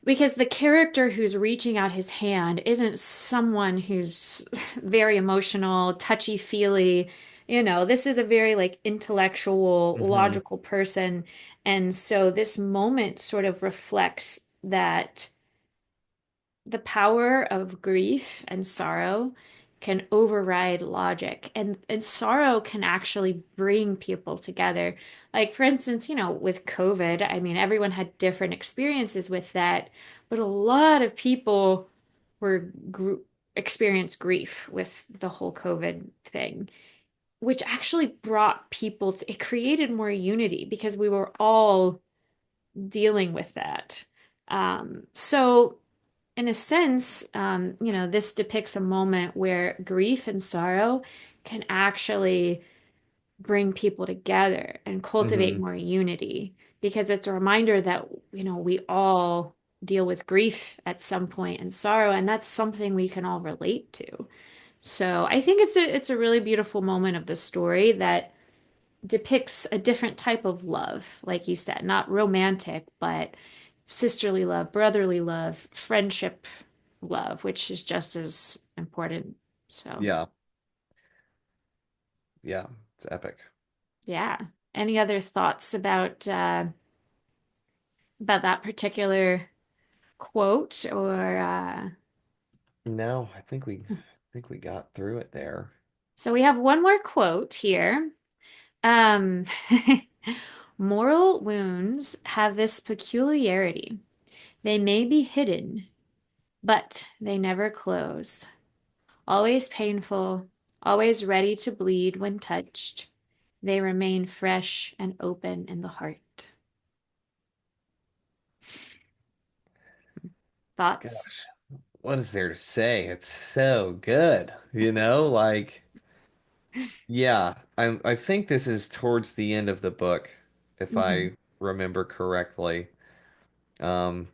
because the character who's reaching out his hand isn't someone who's very emotional, touchy-feely. This is a very like intellectual, hmm. logical person. And so this moment sort of reflects that the power of grief and sorrow can override logic, and sorrow can actually bring people together. Like for instance, with COVID, I mean, everyone had different experiences with that, but a lot of people were gr experienced grief with the whole COVID thing, which actually brought people to, it created more unity because we were all dealing with that. So in a sense, this depicts a moment where grief and sorrow can actually bring people together and cultivate Hmm. more unity because it's a reminder that, we all deal with grief at some point and sorrow, and that's something we can all relate to. So I think it's a really beautiful moment of the story that depicts a different type of love, like you said, not romantic, but sisterly love, brotherly love, friendship love, which is just as important. So, Yeah. Yeah. It's epic. yeah. Any other thoughts about that particular quote or No, I think we got through it there. so we have one more quote here. Um Moral wounds have this peculiarity. They may be hidden, but they never close. Always painful, always ready to bleed when touched. They remain fresh and open in the heart. Thoughts? Gosh, what is there to say? It's so good, like yeah, I think this is towards the end of the book, if Hmm. I remember correctly. Um,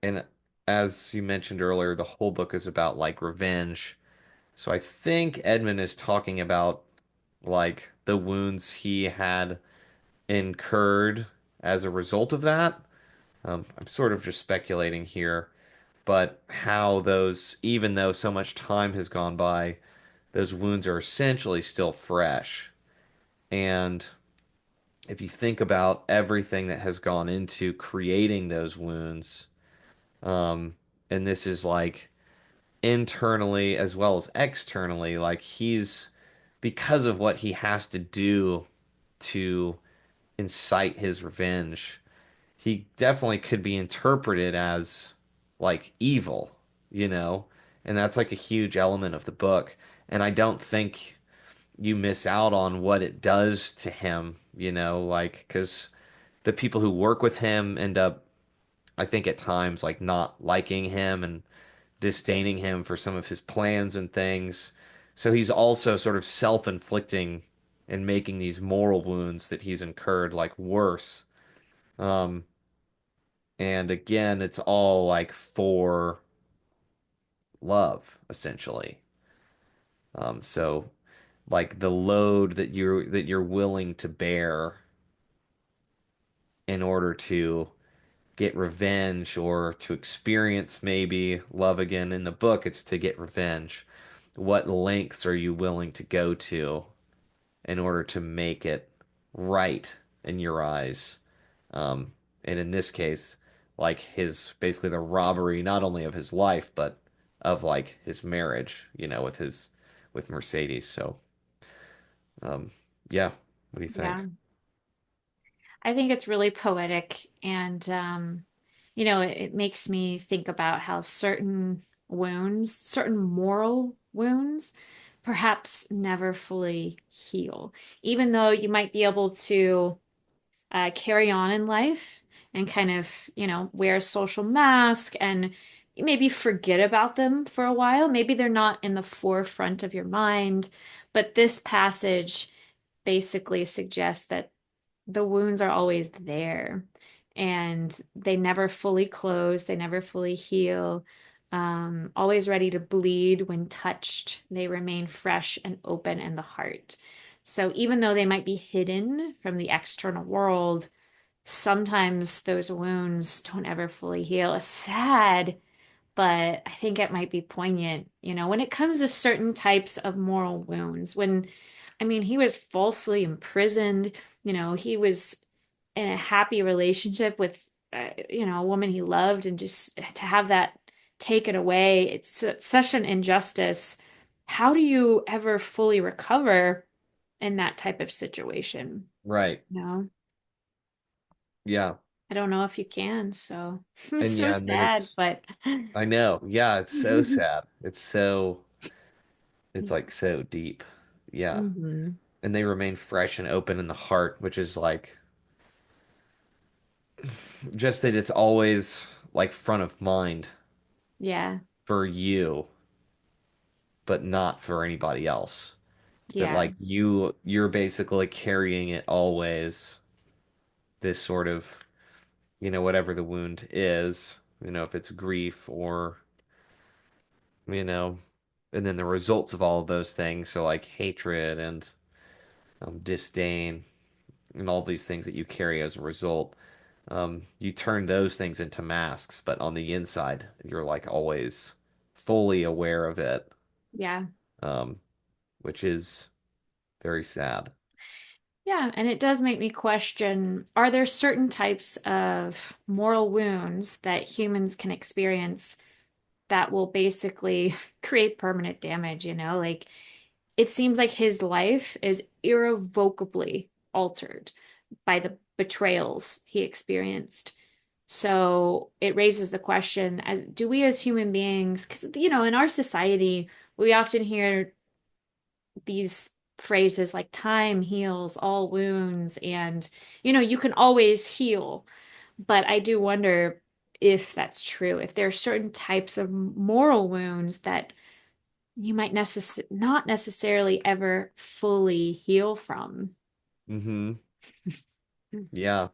and as you mentioned earlier, the whole book is about like revenge. So I think Edmund is talking about like the wounds he had incurred as a result of that. I'm sort of just speculating here, but how those, even though so much time has gone by, those wounds are essentially still fresh. And if you think about everything that has gone into creating those wounds, and this is like internally as well as externally, like he's because of what he has to do to incite his revenge, he definitely could be interpreted as like evil, you know? And that's like a huge element of the book. And I don't think you miss out on what it does to him, like, because the people who work with him end up, I think, at times, like, not liking him and disdaining him for some of his plans and things. So he's also sort of self-inflicting and making these moral wounds that he's incurred like worse. Um, and again, it's all like for love, essentially. So like the load that you're willing to bear in order to get revenge or to experience maybe love again. In the book, it's to get revenge. What lengths are you willing to go to in order to make it right in your eyes? Um, and in this case, like his basically the robbery not only of his life but of like his marriage, with Mercedes. So, yeah, what do you Yeah. think? I think it's really poetic and it makes me think about how certain wounds, certain moral wounds, perhaps never fully heal. Even though you might be able to carry on in life and kind of, wear a social mask and maybe forget about them for a while. Maybe they're not in the forefront of your mind, but this passage basically suggests that the wounds are always there and they never fully close, they never fully heal. Always ready to bleed when touched, they remain fresh and open in the heart. So even though they might be hidden from the external world, sometimes those wounds don't ever fully heal. It's sad, but I think it might be poignant, when it comes to certain types of moral wounds. I mean, he was falsely imprisoned, he was in a happy relationship with, a woman he loved, and just to have that taken away, it's such an injustice. how do you ever fully recover in that type of situation? Right. No, Yeah. I don't know if you can. So it's And so yeah, and then sad, but I know. Yeah, it's so sad. It's like so deep. Yeah. hmm. And they remain fresh and open in the heart, which is like just that it's always like front of mind Yeah, for you, but not for anybody else. That yeah, like you're basically carrying it always, this sort of, whatever the wound is, if it's grief or, you know, and then the results of all of those things, so like hatred and disdain and all these things that you carry as a result. You turn those things into masks, but on the inside, you're like always fully aware of it, yeah. um, which is very sad. Yeah, and it does make me question, are there certain types of moral wounds that humans can experience that will basically create permanent damage, you know? Like it seems like his life is irrevocably altered by the betrayals he experienced. So it raises the question, as do we as human beings, because in our society, we often hear these phrases like time heals all wounds and you can always heal. But I do wonder if that's true, if there are certain types of moral wounds that you might not necessarily ever fully heal from. Hmm. Yeah,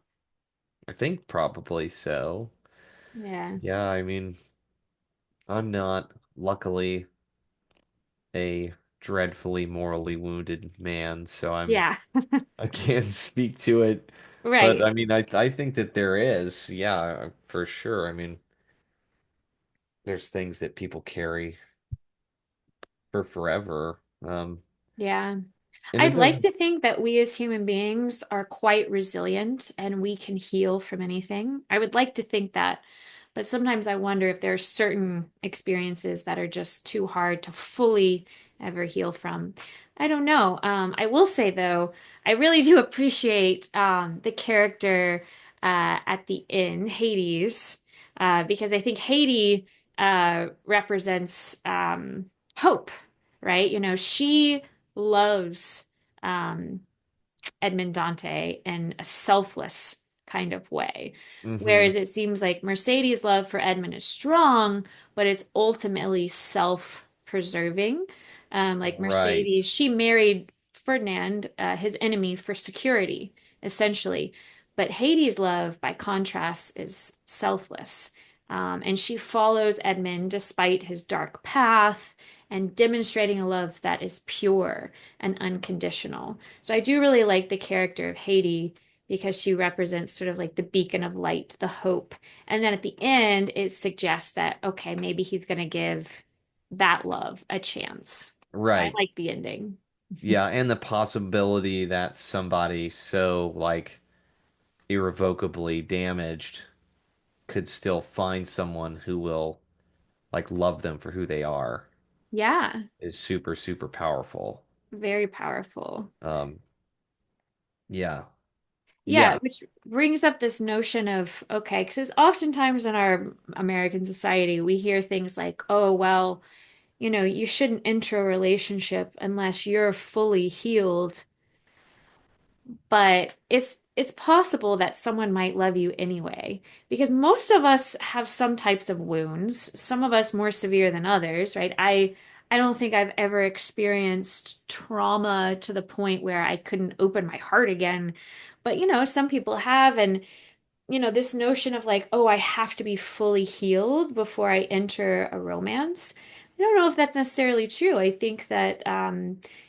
I think probably so. Yeah. Yeah, I mean, I'm not, luckily, a dreadfully morally wounded man, so Yeah. I can't speak to it. But Right. I mean, I think that there is, yeah, for sure. I mean, there's things that people carry for forever. Yeah. And it I'd like doesn't. to think that we as human beings are quite resilient and we can heal from anything. I would like to think that, but sometimes I wonder if there are certain experiences that are just too hard to fully ever heal from. I don't know. I will say though, I really do appreciate the character at the inn, Hades, because I think Hades represents hope, right? She loves um, Edmond Dante in a selfless kind of way. Hmm. Whereas it seems like Mercedes' love for Edmund is strong, but it's ultimately self-preserving. Like Right. Mercedes, she married Ferdinand, his enemy, for security, essentially. But Hades' love, by contrast, is selfless. And she follows Edmund despite his dark path and demonstrating a love that is pure and unconditional. So I do really like the character of Haiti because she represents sort of like the beacon of light, the hope. And then at the end, it suggests that, okay, maybe he's going to give that love a chance. So I Right. like the ending. Yeah, and the possibility that somebody so like irrevocably damaged could still find someone who will like love them for who they are Yeah, is super, super powerful. very powerful. Um, yeah. Yeah, Yeah. which brings up this notion of, okay, because oftentimes in our American society, we hear things like, oh, well, you shouldn't enter a relationship unless you're fully healed. But it's possible that someone might love you anyway, because most of us have some types of wounds, some of us more severe than others, right? I don't think I've ever experienced trauma to the point where I couldn't open my heart again. But some people have, and this notion of like, oh, I have to be fully healed before I enter a romance. I don't know if that's necessarily true. I think that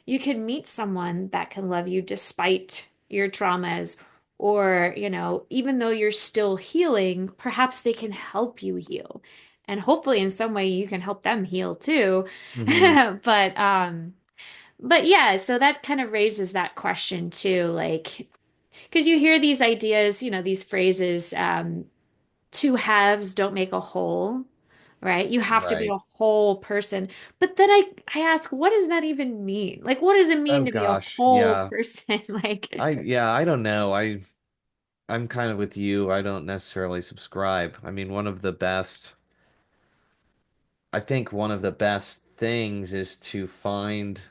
you can meet someone that can love you despite your traumas, or, even though you're still healing, perhaps they can help you heal. And hopefully in some way you can help them heal too. Hmm. But yeah, so that kind of raises that question too, like because you hear these ideas, these phrases, two halves don't make a whole. right? You have to be Right. a whole person. But then I ask, what does that even mean? Like, what does it Oh mean to be a gosh, whole yeah. person? Like, I don't know. I'm kind of with you. I don't necessarily subscribe. I mean, I think one of the best things is to find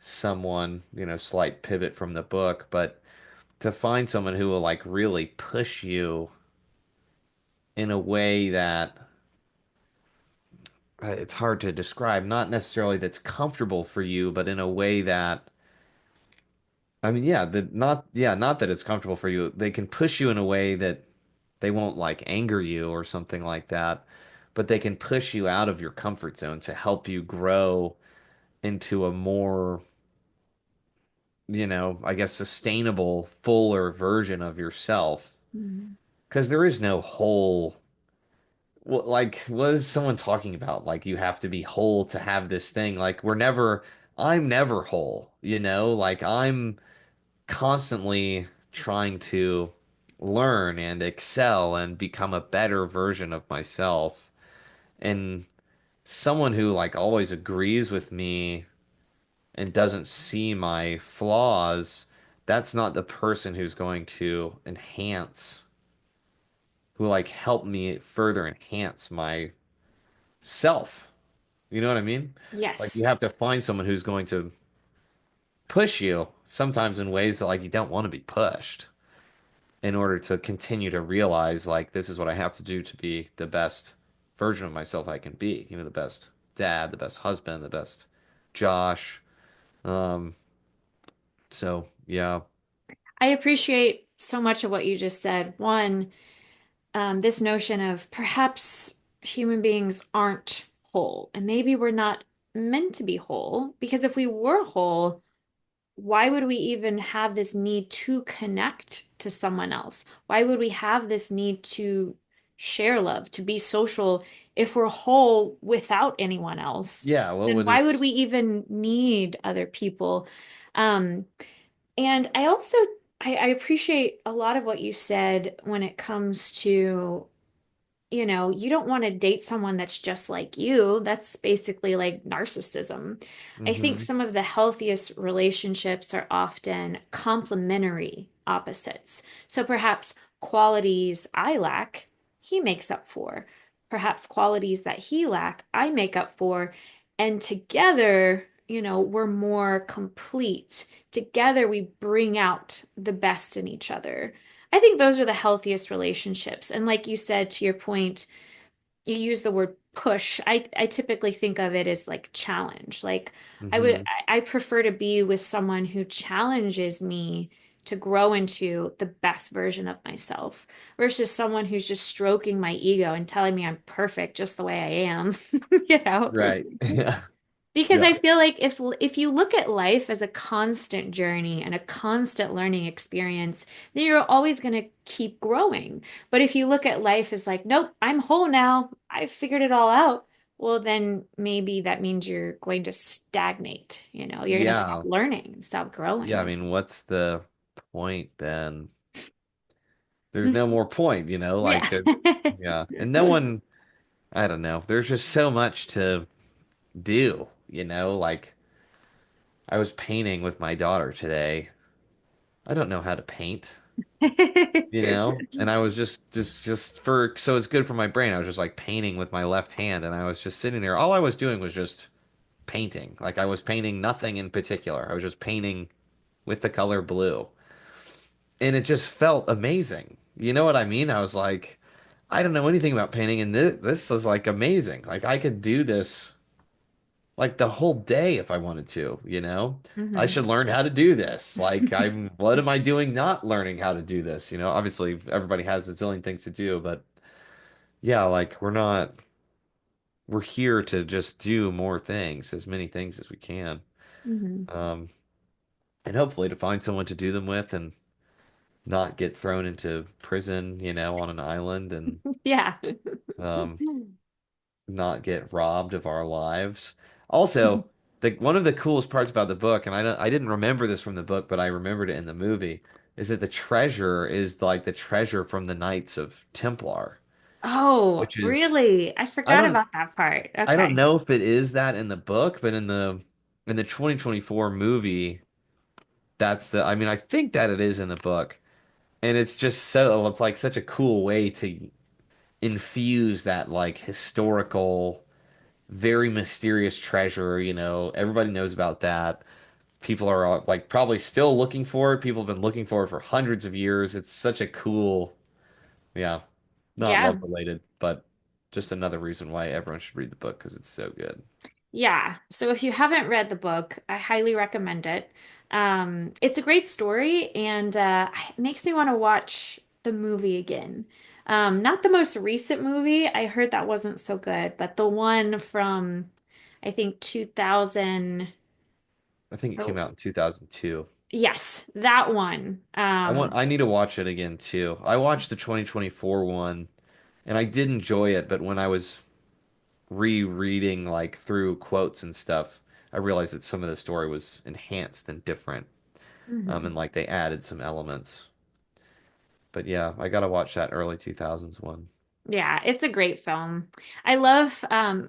someone, slight pivot from the book, but to find someone who will like really push you in a way that it's hard to describe, not necessarily that's comfortable for you, but in a way that I mean, not that it's comfortable for you. They can push you in a way that they won't like anger you or something like that, but they can push you out of your comfort zone to help you grow into a more, I guess sustainable, fuller version of yourself. mm, Because there is no whole, like, what is someone talking about? Like, you have to be whole to have this thing. Like, I'm never whole, Like, I'm constantly trying to learn and excel and become a better version of myself. And someone who like always agrees with me and doesn't see my flaws, that's not the person who's going to who like help me further enhance my self. You know what I mean? Like you yes. have to find someone who's going to push you sometimes in ways that like you don't want to be pushed, in order to continue to realize like this is what I have to do to be the best version of myself I can be. The best dad, the best husband, the best Josh. Um, so yeah. I appreciate so much of what you just said. One, this notion of perhaps human beings aren't whole, and maybe we're not meant to be whole, because if we were whole, why would we even have this need to connect to someone else? Why would we have this need to share love, to be social if we're whole without anyone else? Yeah, what Then would why would it's we even need other people? Um, and I also I appreciate a lot of what you said when it comes to, you don't want to date someone that's just like you. That's basically like narcissism. I think hmm some of the healthiest relationships are often complementary opposites. So perhaps qualities I lack, he makes up for. Perhaps qualities that he lack, I make up for. And together, we're more complete. Together, we bring out the best in each other. I think those are the healthiest relationships. And like you said, to your point, you use the word push. I typically think of it as like challenge. Like hmm I prefer to be with someone who challenges me to grow into the best version of myself versus someone who's just stroking my ego and telling me I'm perfect just the way I am, you know? Right. Yeah. Because Yeah. I feel like if you look at life as a constant journey and a constant learning experience, then you're always going to keep growing. But if you look at life as like, nope, I'm whole now. I've figured it all out. Well, then maybe that means you're going to stagnate, you're going to stop Yeah. learning and stop Yeah, I growing. mean, what's the point then? There's no more point, Yeah. like it's yeah. And no one, I don't know. There's just so much to do, like I was painting with my daughter today. I don't know how to paint, and I was just for so it's good for my brain. I was just like painting with my left hand, and I was just sitting there. All I was doing was just painting. Like I was painting nothing in particular. I was just painting with the color blue, and it just felt amazing. You know what I mean? I was like, I don't know anything about painting, and this is like amazing. Like I could do this like the whole day if I wanted to. I hmm should learn how to do this. Like what am I doing not learning how to do this? Obviously everybody has a zillion things to do, but yeah, like we're here to just do more things, as many things as we can. hmm Um, and hopefully to find someone to do them with and not get thrown into prison, on an island and Yeah. um not get robbed of our lives. Also, the one of the coolest parts about the book, and I didn't remember this from the book, but I remembered it in the movie, is that the treasure is like the treasure from the Knights of Templar. Oh, which is really? I I forgot don't about that part. I don't Okay. know if it is that in the book, but in the 2024 movie, that's the I mean, I think that it is in the book. And it's just so it's like such a cool way to infuse that like historical, very mysterious treasure, you know. Everybody knows about that. People are like probably still looking for it. People have been looking for it for hundreds of years. It's such a cool, yeah, not love Yeah. related, but just another reason why everyone should read the book because it's so good. Yeah. So if you haven't read the book, I highly recommend it. It's a great story and it makes me want to watch the movie again. Not the most recent movie. I heard that wasn't so good, but the one from I think 2000. I think it came Oh, out in 2002. yes, that one. I need to watch it again too. I watched the 2024 one and I did enjoy it, but when I was rereading like through quotes and stuff, I realized that some of the story was enhanced and different. Mhm. And like they added some elements. But yeah, I gotta watch that early 2000s one. Yeah, it's a great film. I love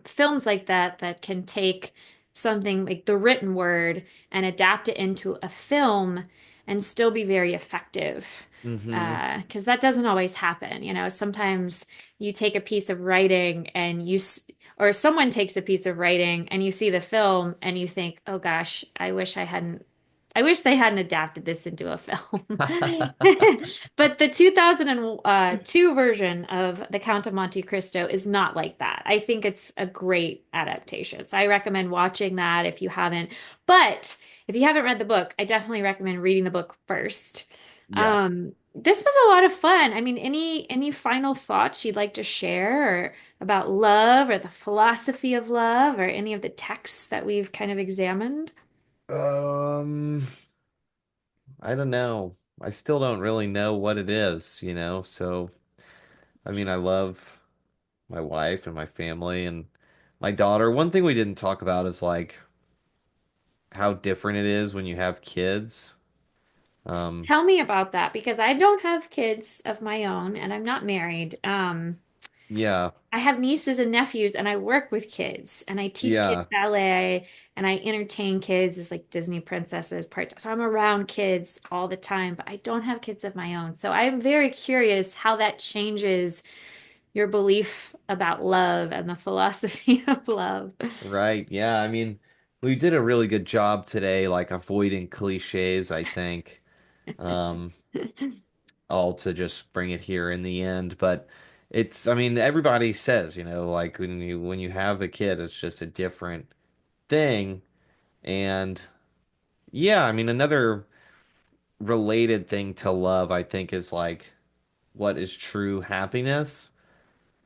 films like that that can take something like the written word and adapt it into a film and still be very effective. Hmm. Because that doesn't always happen. Sometimes you take a piece of writing or someone takes a piece of writing and you see the film and you think, oh gosh, I wish they hadn't adapted this into a film. But the 2002 version of The Count of Monte Cristo is not like that. I think it's a great adaptation. So I recommend watching that if you haven't. But if you haven't read the book, I definitely recommend reading the book first. Yeah. This was a lot of fun. I mean, any final thoughts you'd like to share or about love or the philosophy of love or any of the texts that we've kind of examined? Um, I don't know. I still don't really know what it is, you know? So, I mean, I love my wife and my family and my daughter. One thing we didn't talk about is like how different it is when you have kids. Um, Tell me about that because I don't have kids of my own and I'm not married. yeah, I have nieces and nephews and I work with kids and I teach kids yeah, ballet and I entertain kids as like Disney princesses part. So I'm around kids all the time, but I don't have kids of my own. So I'm very curious how that changes your belief about love and the philosophy of love. right. Yeah, I mean, we did a really good job today, like avoiding cliches, I think. Um, all to just bring it here in the end. But I mean, everybody says, you know, like when you have a kid, it's just a different thing. And yeah, I mean, another related thing to love, I think, is like what is true happiness.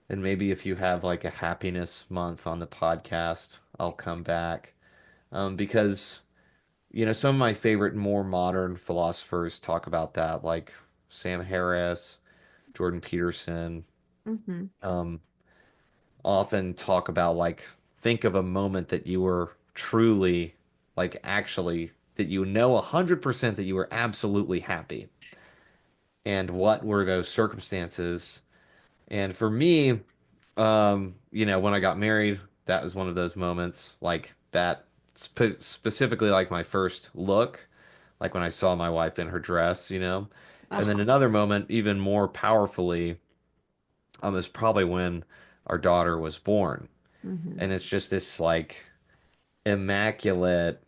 And maybe if you have like a happiness month on the podcast, I'll come back. Because, you know, some of my favorite more modern philosophers talk about that, like Sam Harris, Jordan Peterson, Hmm. um, often talk about like think of a moment that you were truly like actually that you know 100% that you were absolutely happy and what were those circumstances. And for me, you know, when I got married, that was one of those moments like that specifically like my first look, like when I saw my wife in her dress, you know. And then Oh. another moment even more powerfully is probably when our daughter was born. Hmm. And it's just this like immaculate,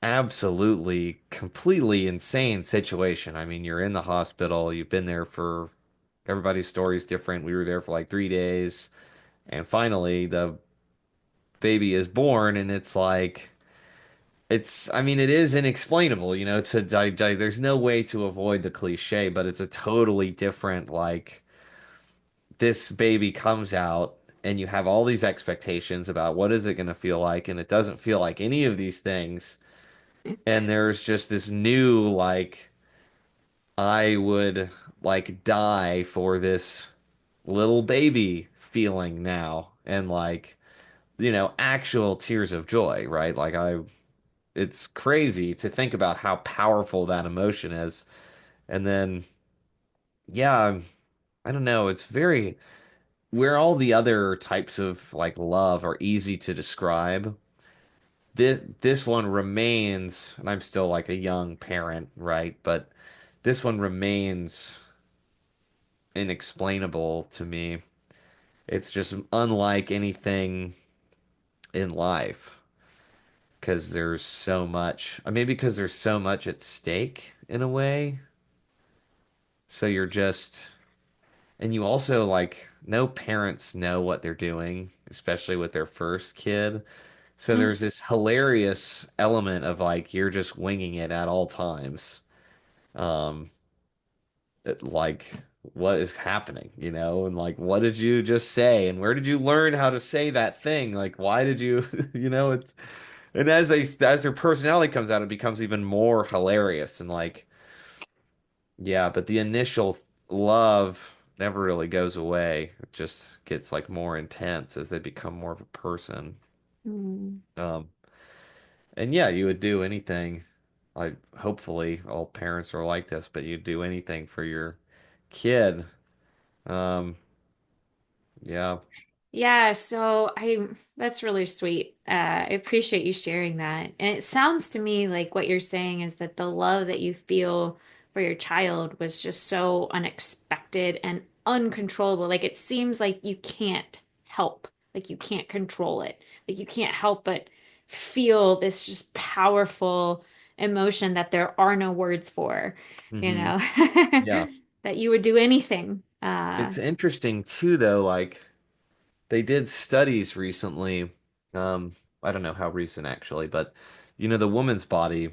absolutely, completely insane situation. I mean, you're in the hospital, you've been there for everybody's story is different. We were there for like 3 days, and finally the baby is born, and it's like I mean, it is inexplainable, you know, there's no way to avoid the cliche, but it's a totally different like this baby comes out and you have all these expectations about what is it going to feel like and it doesn't feel like any of these things and there's just this new like I would like die for this little baby feeling now and like you know actual tears of joy, right? Like I it's crazy to think about how powerful that emotion is. And then yeah, I don't know, it's very where all the other types of like love are easy to describe. This one remains, and I'm still like a young parent, right? But this one remains inexplainable to me. It's just unlike anything in life because there's so much, maybe because there's so much at stake in a way. So you're just, and you also like, no parents know what they're doing, especially with their first kid. So there's this hilarious element of like, you're just winging it at all times. Um, like, what is happening, and like, what did you just say? And where did you learn how to say that thing? Like, why did you, it's, and as their personality comes out, it becomes even more hilarious and like, yeah, but the initial love never really goes away. It just gets like more intense as they become more of a person. Mm. Um, and yeah, you would do anything. Like, hopefully all parents are like this, but you'd do anything for your kid. Um, yeah. Yeah, so I that's really sweet. I appreciate you sharing that. And it sounds to me like what you're saying is that the love that you feel for your child was just so unexpected and uncontrollable. Like it seems like you can't help, like you can't control it. Like you can't help but feel this just powerful emotion that there are no words for, you Hmm. know, Yeah. that you would do anything. It's interesting too, though, like they did studies recently. Um, I don't know how recent actually, but the woman's body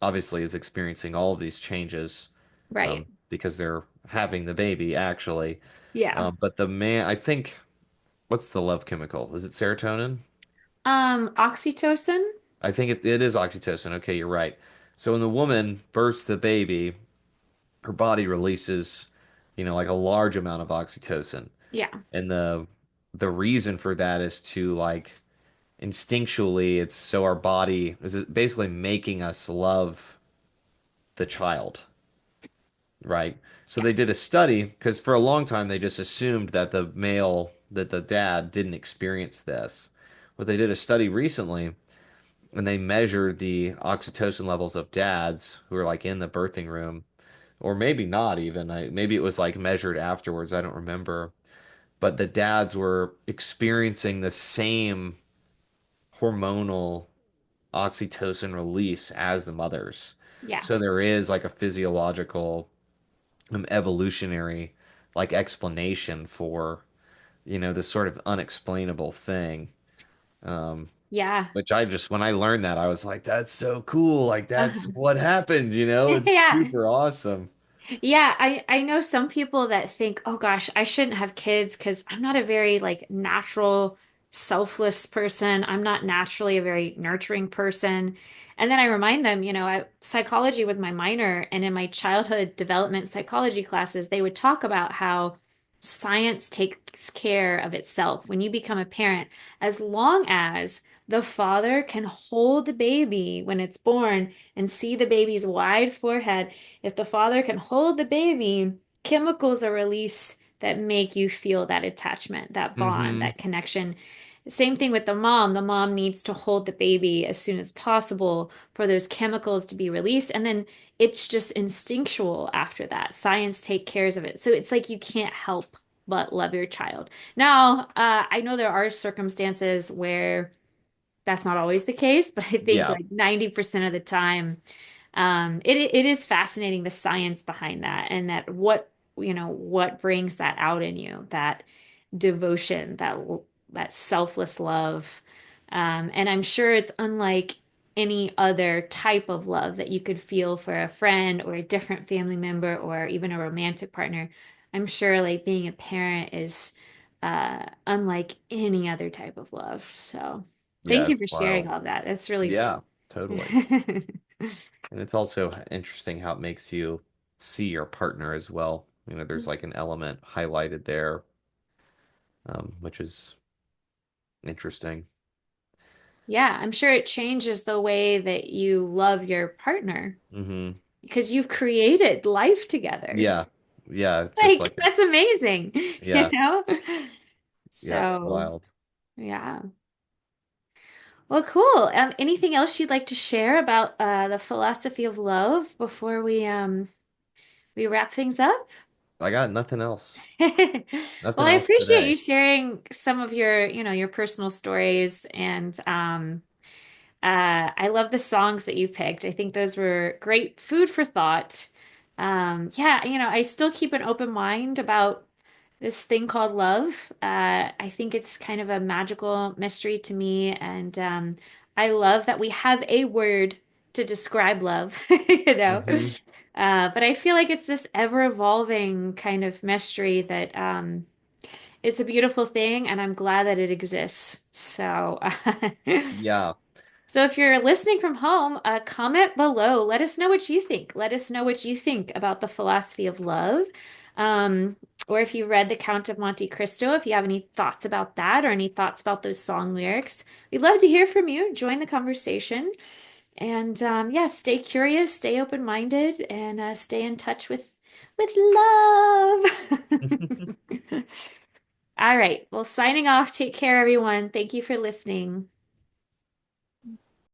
obviously is experiencing all of these changes Right. because they're having the baby actually. Yeah. But the man, I think, what's the love chemical? Is it serotonin? Oxytocin? I think it is oxytocin. Okay, you're right. So when the woman births the baby, her body releases, like a large amount of oxytocin. Yeah. And the reason for that is to like instinctually, it's so our body is basically making us love the child, right? So Yeah. they did a study because for a long time they just assumed that the dad didn't experience this. But they did a study recently and they measured the oxytocin levels of dads who were like in the birthing room, or maybe not even. Maybe it was like measured afterwards. I don't remember. But the dads were experiencing the same hormonal oxytocin release as the mothers. Yeah. So there is like a physiological, evolutionary like explanation for, this sort of unexplainable thing. Um, Yeah. which I just when I learned that I was like, that's so cool. Like that's Uh, what happened. It's yeah. super awesome. Yeah, I know some people that think, "Oh gosh, I shouldn't have kids because I'm not a very like natural, selfless person. I'm not naturally a very nurturing person." And then I remind them, psychology with my minor and in my childhood development psychology classes, they would talk about how science takes care of itself when you become a parent, as long as the father can hold the baby when it's born and see the baby's wide forehead. If the father can hold the baby, chemicals are released that make you feel that attachment, that bond, Hmm. that connection. Same thing with the mom. The mom needs to hold the baby as soon as possible for those chemicals to be released. And then it's just instinctual after that. Science take cares of it. So it's like you can't help but love your child. Now, I know there are circumstances where that's not always the case, but I think Yeah. like 90% of the time, it is fascinating the science behind that and that what brings that out in you, that devotion, that selfless love. And I'm sure it's unlike any other type of love that you could feel for a friend or a different family member or even a romantic partner. I'm sure like being a parent is unlike any other type of love. So Yeah, thank you it's for sharing wild. all that. That's really Yeah, totally. sweet. And it's also interesting how it makes you see your partner as well. There's like an element highlighted there, which is interesting. Yeah, I'm sure it changes the way that you love your partner Hmm. because you've created life together. Yeah. Yeah, it's just Like, like that's amazing, you yeah, know? yeah, it's So, wild. yeah. Well, cool. Anything else you'd like to share about the philosophy of love before we wrap things up? I got nothing else. Well, Nothing I else appreciate you today. sharing some of your personal stories and I love the songs that you picked. I think those were great food for thought. Yeah, I still keep an open mind about this thing called love. I think it's kind of a magical mystery to me, and I love that we have a word to describe love, you know. Hmm. But I feel like it's this ever-evolving kind of mystery that is a beautiful thing, and I'm glad that it exists. So, Yeah. so if you're listening from home, comment below. Let us know what you think. Let us know what you think about the philosophy of love. Um, or if you read The Count of Monte Cristo, if you have any thoughts about that or any thoughts about those song lyrics, we'd love to hear from you. Join the conversation. And yeah, stay curious, stay open-minded, and stay in touch with love. All right. Well, signing off. Take care, everyone. Thank you for listening.